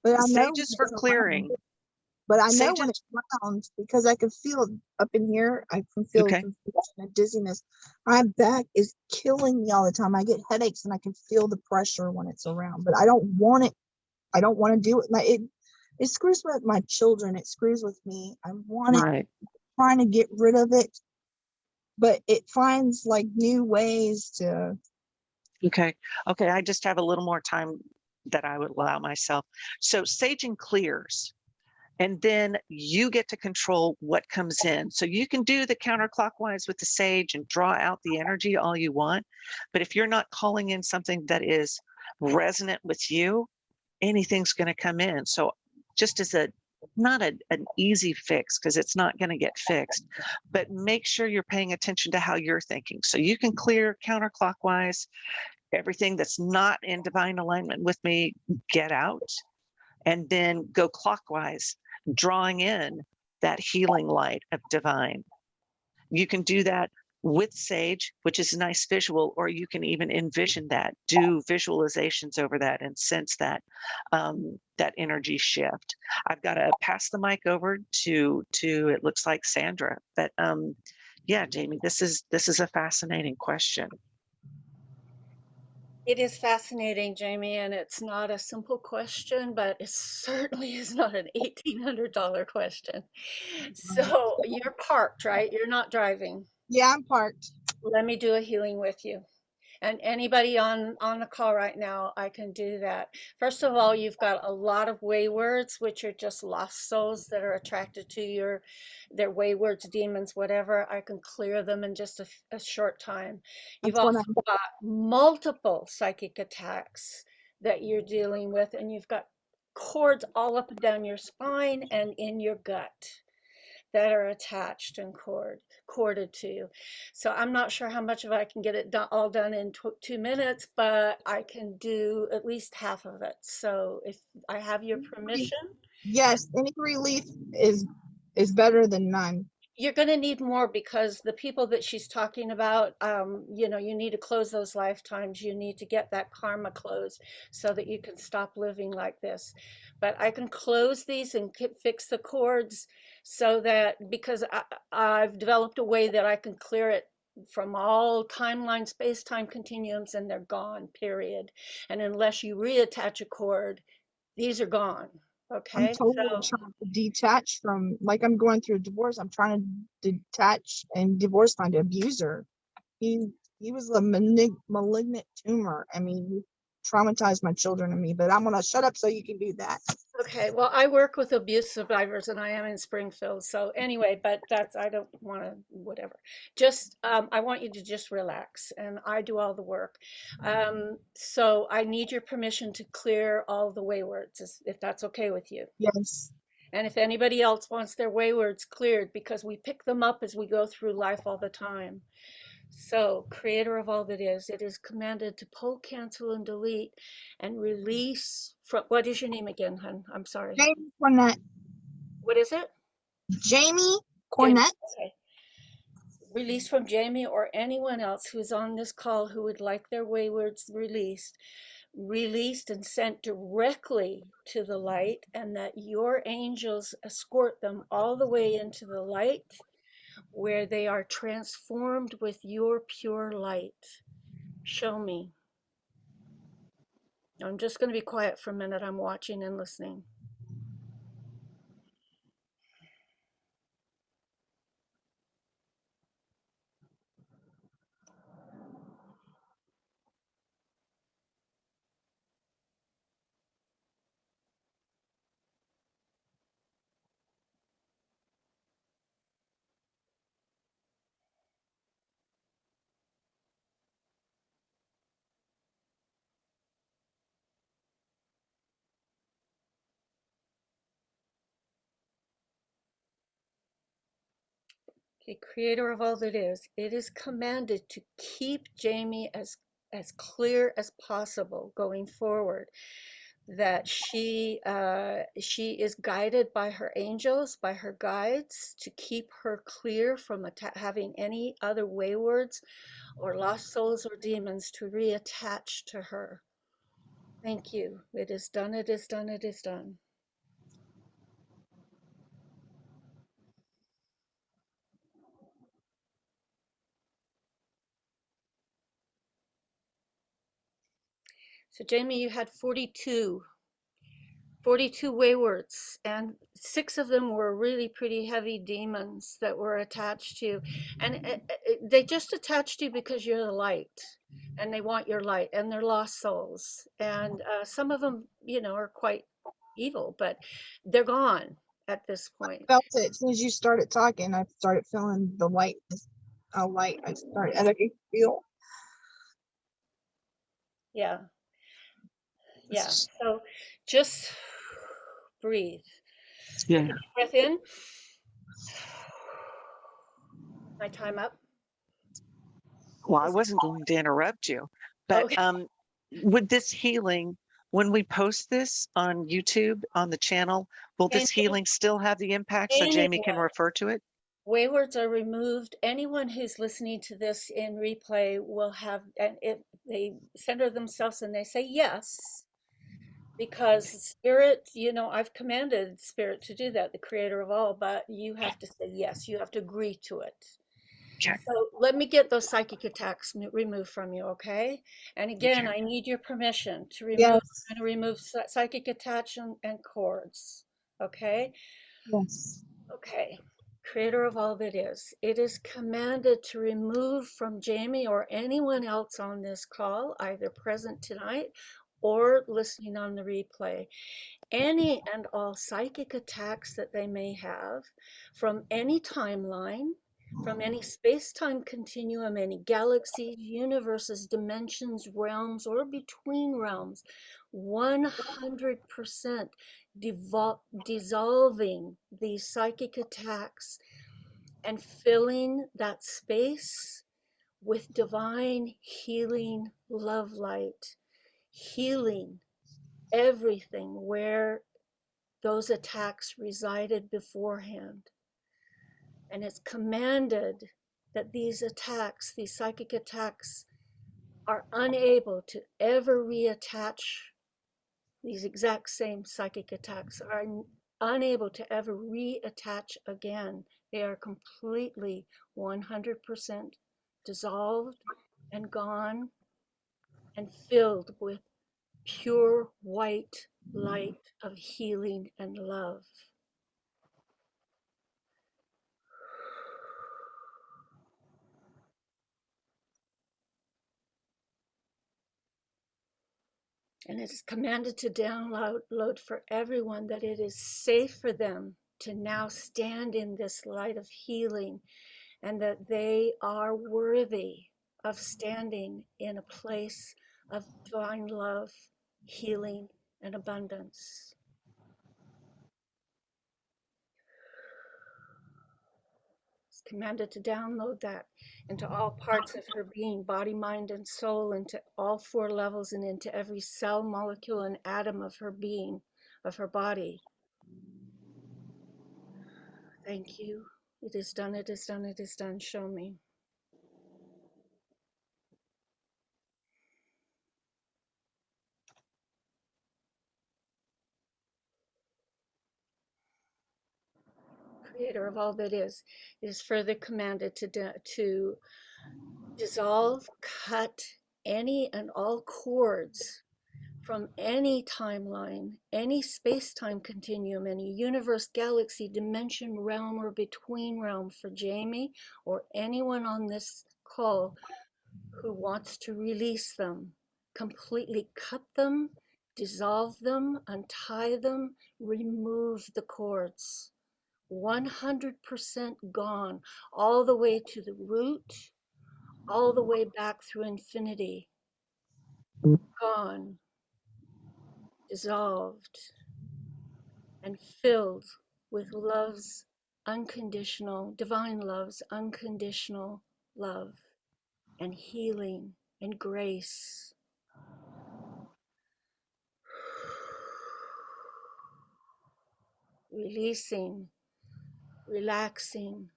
but I know Sage is when for it's around. clearing. But I know Sage when is it's around because I can feel it up in here. I can feel okay. confusion and dizziness. My back is killing me all the time. I get headaches and I can feel the pressure when it's around, but I don't want it. I don't want to do it. It screws with my children. It screws with me. I want it, Right. trying to get rid of it, but it finds like new ways to. Okay. I just have a little more time that I would allow myself. So saging clears, and then you get to control what comes in. So you can do the counterclockwise with the sage and draw out the energy all you want. But if you're not calling in something that is resonant with you, anything's going to come in. So just as not an easy fix, because it's not going to get fixed, but make sure you're paying attention to how you're thinking. So you can clear counterclockwise. Everything that's not in divine alignment with me, get out, and then go clockwise, drawing in that healing light of divine. You can do that with sage, which is a nice visual, or you can even envision that, do visualizations over that and sense that that energy shift. I've got to pass the mic over to it looks like Sandra, but yeah, Jamie, this is a fascinating question. It is fascinating, Jamie, and it's not a simple question, but it certainly is not an $1,800 question. So you're parked, right? You're not driving. Yeah, I'm parked. Let me do a healing with you. And anybody on the call right now, I can do that. First of all, you've got a lot of waywards, which are just lost souls that are attracted to their waywards, demons, whatever. I can clear them in just a short time. You've That's what also got multiple psychic attacks that you're dealing with, and you've got cords all up and down your spine and in your gut that are attached and corded to you. So I'm not sure how much of it I can get it all done in 2 minutes, but I can do at least half of it. So if I have your permission. Yes, any relief is better than none. You're going to need more because the people that she's talking about, you need to close those lifetimes. You need to get that karma closed so that you can stop living like this. But I can close these and fix the cords so that, because I've developed a way that I can clear it from all timeline, space-time continuums, and they're gone, period. And unless you reattach a cord, these are gone. Okay, I'm totally trying to detach from, like, I'm going through a divorce. I'm trying to detach and divorce my abuser. He was a malignant tumor. I mean, traumatized my children and me, but I'm gonna shut up so you can do that. Okay, well, I work with abuse survivors and I am in Springfield. So anyway, but that's, I don't want to, whatever. Just, I want you to just relax and I do all the work. So I need your permission to clear all the waywards, if that's okay with you. Yes. And if anybody else wants their waywards cleared, because we pick them up as we go through life all the time. So, creator of all that is, it is commanded to pull, cancel, and delete and release from, what is your name again, hun? I'm sorry. Jamie Cornett. What is it? Jamie Cornett. Okay. Release from Jamie or anyone else who's on this call who would like their waywards released and sent directly to the light, and that your angels escort them all the way into the light where they are transformed with your pure light. Show me. I'm just going to be quiet for a minute. I'm watching and listening. Okay, creator of all that is, it is commanded to keep Jamie as clear as possible going forward, that she is guided by her angels, by her guides, to keep her clear from having any other waywards or lost souls or demons to reattach to her. Thank you. It is done, it is done, it is done. So Jamie, you had 42 waywards, and 6 of them were really pretty heavy demons that were attached to you. And they just attached you because you're the light, and they want your light, and they're lost souls. And some of them, you know, are quite evil, but they're gone at this point. I felt it as soon as you started talking. I started feeling the light. Light. I started, and I could feel. Yeah. Yeah. So just breathe. Yeah. Take a breath in. My time up. Well, I wasn't going to interrupt you, but Okay. with this healing, when we post this on YouTube on the channel, will this healing still have the impact so Jamie can Anyone. refer to it? Waywards are removed. Anyone who's listening to this in replay will have, and if they center themselves and they say yes, because spirit, you know, I've commanded spirit to do that, the creator of all, but you have to say yes, you have to agree to it. Okay. So let me get those psychic attacks removed from you, okay? And again, I need your permission to remove, Yes. I'm going to remove psychic attachment and cords, okay? Yes. Okay. Creator of all that is, it is commanded to remove from Jamie or anyone else on this call, either present tonight or listening on the replay, any and all psychic attacks that they may have from any timeline, from any space-time continuum, any galaxies, universes, dimensions, realms, or between realms, 100% dissolving these psychic attacks and filling that space with divine healing love light, healing everything where those attacks resided beforehand. And it's commanded that these attacks, these psychic attacks, are unable to ever reattach. These exact same psychic attacks are unable to ever reattach again. They are completely 100% dissolved and gone and filled with pure white light of healing and love. And it is commanded to download for everyone that it is safe for them to now stand in this light of healing, and that they are worthy of standing in a place of divine love, healing, and abundance. It's commanded to download that into all parts of her being, body, mind, and soul, into all 4 levels, and into every cell, molecule, and atom of her being, of her body. Thank you. It is done, it is done, it is done. Show me. Creator of all that is, it is further commanded to dissolve, cut any and all cords from any timeline, any space-time continuum, any universe, galaxy, dimension, realm, or between realm for Jamie or anyone on this call who wants to release them. Completely cut them, dissolve them, untie them, remove the cords. 100% gone, all the way to the root, all the way back through infinity. Gone, dissolved, and filled with love's unconditional, divine love's unconditional love and healing and grace. Releasing, relaxing,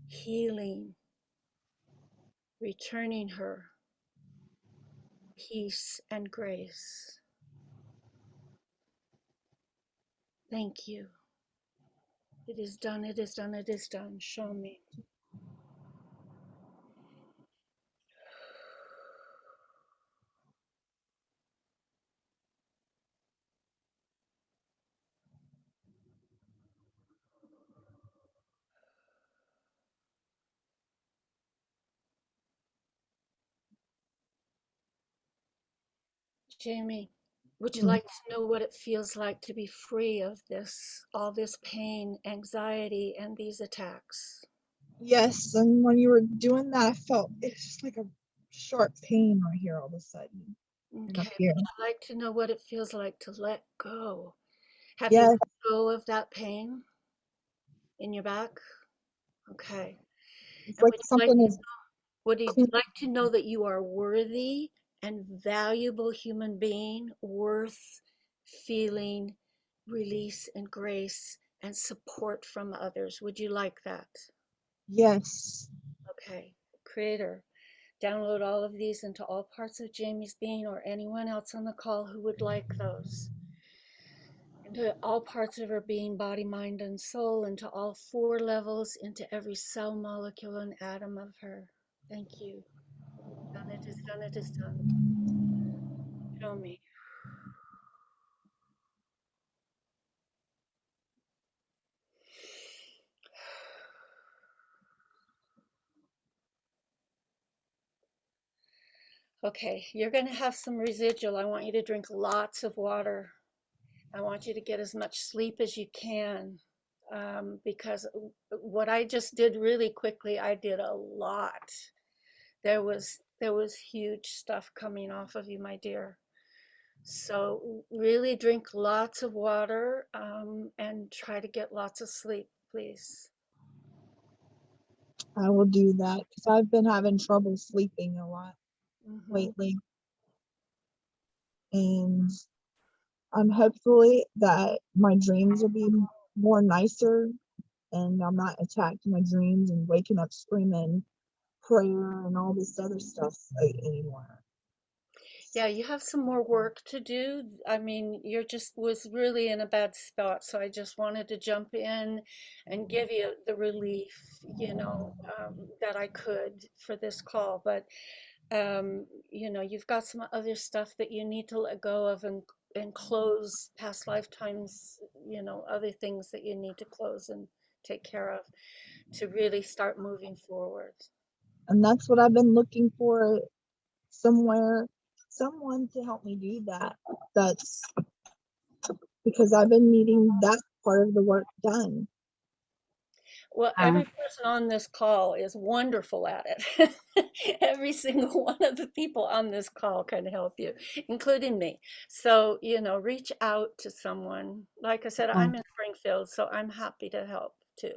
healing, returning her peace and grace. Thank you. It is done, it is done, it is done. Show me. Jamie, would you like to know what it feels like to be free of this, all this pain, anxiety, and these attacks? Yes, and when you were doing that, I felt it's just like a sharp pain right here all of a sudden. And up Okay, here. would you like to know what it feels like to let go? Have Yes. you let go of that pain in your back? Okay. It's And like would you clean. like to know that you are worthy and valuable human being, worth feeling release and grace and support from others? Would you like that? Yes. Okay. Creator, download all of these into all parts of Jamie's being or anyone else on the call who would like those. Into all parts of her being, body, mind, and soul, into all 4 levels, into every cell, molecule, and atom of her. Thank you. It is done, it is done. Show me. Okay, you're going to have some residual. I want you to drink lots of water. I want you to get as much sleep as you can, because what I just did really quickly, I did a lot. There was huge stuff coming off of you, my dear. So really drink lots of water, and try to get lots of sleep, please. I will do that because I've been having trouble sleeping a lot lately. And I'm hopefully that my dreams will be more nicer and I'm not attacked in my dreams and waking up screaming prayer and all this other stuff anymore. Yeah, you have some more work to do. I mean, you're just was really in a bad spot, so I just wanted to jump in and give you the relief, that I could for this call. But you've got some other stuff that you need to let go of and close past lifetimes, other things that you need to close and take care of to really start moving forward. And that's what I've been looking for somewhere someone to help me do that. That's because I've been needing that part of the work done. Well, every person on this call is wonderful at it. Every single one of the people on this call can help you, including me. So, you know, reach out to someone. Like I said, I'm in Springfield, so I'm happy to help too.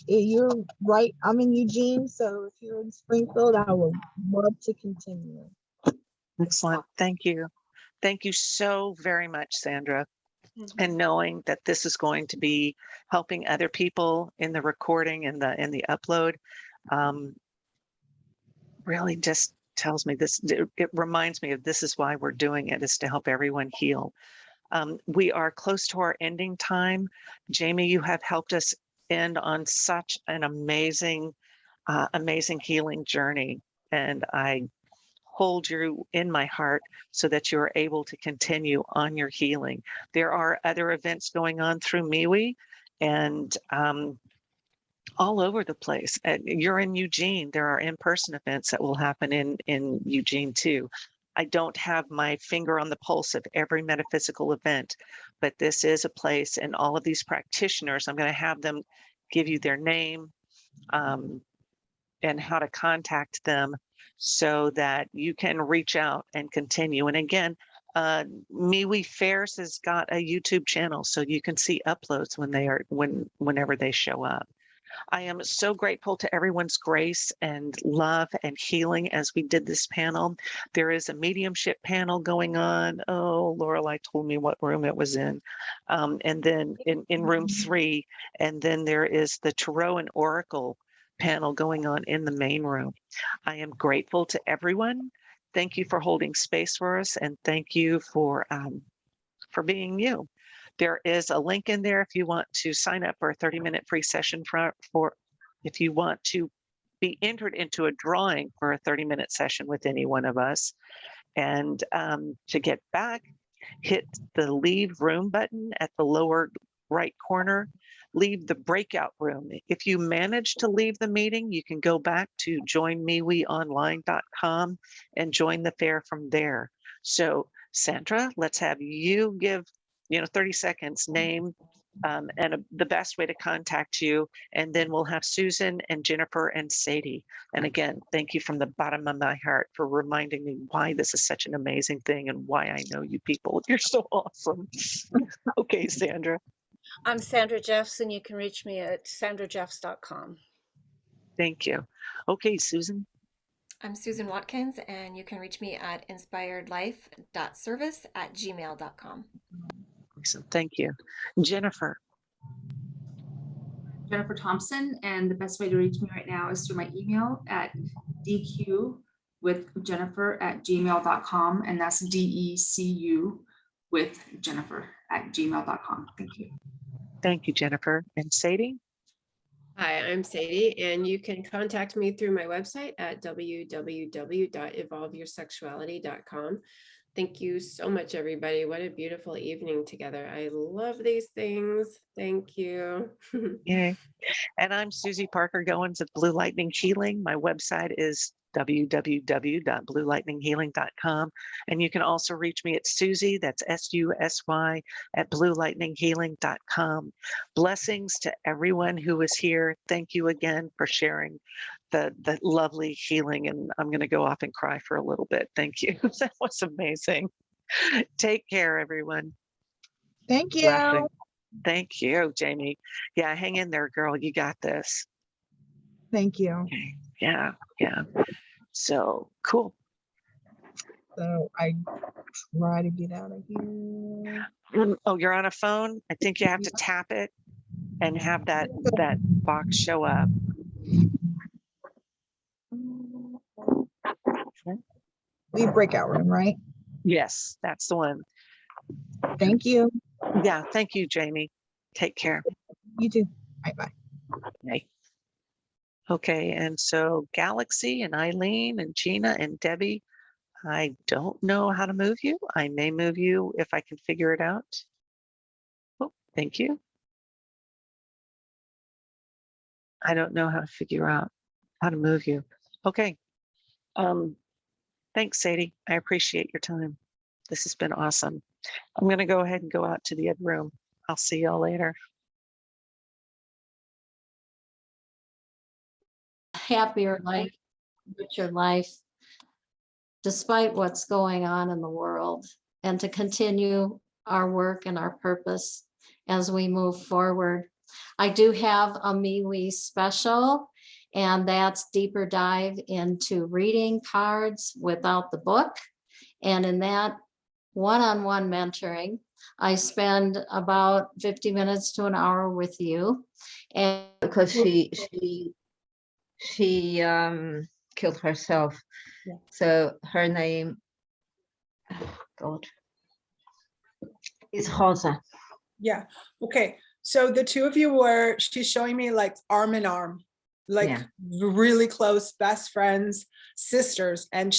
You're right. I'm in Eugene, so if you're in Springfield, I would love to continue. Excellent. Thank you. Thank you so very much, Sandra. And knowing that this is going to be helping other people in the recording and the upload, really just tells me this. It reminds me of this is why we're doing it, is to help everyone heal. We are close to our ending time. Jamie, you have helped us end on such an amazing, amazing healing journey, and I hold you in my heart so that you're able to continue on your healing. There are other events going on through MeWe and all over the place. You're in Eugene. There are in-person events that will happen in Eugene too. I don't have my finger on the pulse of every metaphysical event, but this is a place, and all of these practitioners, I'm going to have them give you their name and how to contact them so that you can reach out and continue. And again, MeWe Fairs has got a YouTube channel, so you can see uploads whenever they show up. I am so grateful to everyone's grace and love and healing as we did this panel. There is a mediumship panel going on. Oh, Lorelei told me what room it was in. And then in room 3, and then there is the Tarot and Oracle panel going on in the main room. I am grateful to everyone. Thank you for holding space for us, and thank you for being you. There is a link in there if you want to sign up for a 30-minute free session for if you want to be entered into a drawing for a 30-minute session with any one of us. And to get back, hit the leave room button at the lower right corner. Leave the breakout room. If you manage to leave the meeting, you can go back to joinmeweonline.com and join the fair from there. So Sandra, let's have you give 30 seconds, name, and the best way to contact you. And then we'll have Susan and Jennifer and Saidi. And again, thank you from the bottom of my heart for reminding me why this is such an amazing thing and why I know you people. You're so awesome. Okay, Sandra. I'm Sandra Jeffs, and you can reach me at sandrajeffs.com. Thank you. Okay, Susan. I'm Susan Watkins, and you can reach me at inspiredlife.service@gmail.com. Awesome. Thank you. Jennifer. Jennifer Thompson, and the best way to reach me right now is through my email at DECU@gmail.com, and that's DECU with Jennifer@gmail.com. Thank you. Thank you, Jennifer. And Saidi? Hi, I'm Saidi, and you can contact me through my website at www.evolveyoursexuality.com. Thank you so much, everybody. What a beautiful evening together. I love these things. Thank you. Yay. And I'm Susie Parker Goins of Blue Lightning Healing. My website is www.bluelightninghealing.com. And you can also reach me at Susy, that's SUSY, at bluelightninghealing.com. Blessings to everyone who is here. Thank you again for sharing the lovely healing. And I'm going to go off and cry for a little bit. Thank you. That was amazing. Take care, everyone. Thank you. Blessings. Thank you, Jamie. Yeah, hang in there, girl. You got this. Thank you. Okay. Yeah. So cool. So I try to get out of here. Oh, you're on a phone? I think you have to tap it and have that box show up. Leave breakout room, right? Yes, that's the one. Thank you. Yeah, thank you, Jamie. Take care. You too. Bye-bye. Bye. Okay, and so Galaxy and Eileen and Gina and Debbie, I don't know how to move you. I may move you if I can figure it out. Oh, thank you. I don't know how to figure out how to move you. Okay. Thanks, Sadie. I appreciate your time. This has been awesome. I'm going to go ahead and go out to the ed room. I'll see y'all later. Happier life, richer life, despite what's going on in the world, and to continue our work and our purpose as we move forward. I do have a MeWe special, and that's deeper dive into reading cards without the book. And in that one-on-one mentoring, I spend about 50 minutes to an hour with you. And because she killed herself. Yeah. So her name, oh God, is Rosa. Yeah. Okay. So the two of you were, she's showing me like arm in arm, like really close best friends, sisters. And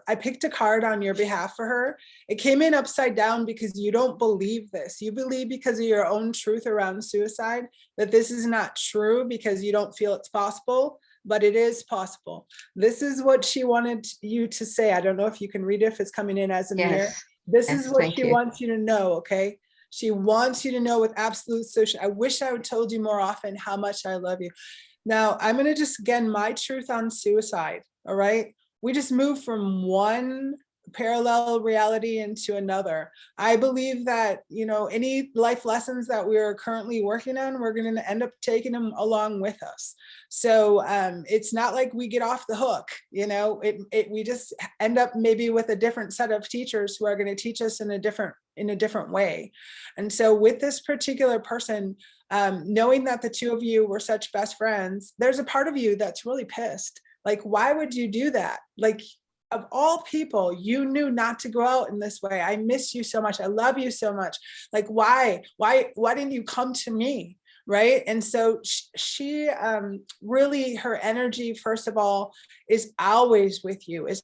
I picked a card on your behalf for her. It came in upside down because you don't believe this. You believe because of your own truth around suicide that this is not true because you don't feel it's possible, but it is possible. This is what she wanted you to say. I don't know if you can read it, if it's coming in as a mirror. This is what she wants you to know, okay? She wants you to know with absolute certainty. I wish I would told you more often how much I love you. Now, I'm going to just, again, my truth on suicide, all right? We just move from one parallel reality into another. I believe that, you know, any life lessons that we are currently working on, we're going to end up taking them along with us. So it's not like we get off the hook, you know, we just end up maybe with a different set of teachers who are going to teach us in a different way. And so with this particular person, knowing that the two of you were such best friends, there's a part of you that's really pissed. Like, why would you do that? Like, of all people, you knew not to go out in this way. I miss you so much. I love you so much. Like, why didn't you come to me? Right. And so she really, her energy, first of all, is always with you, is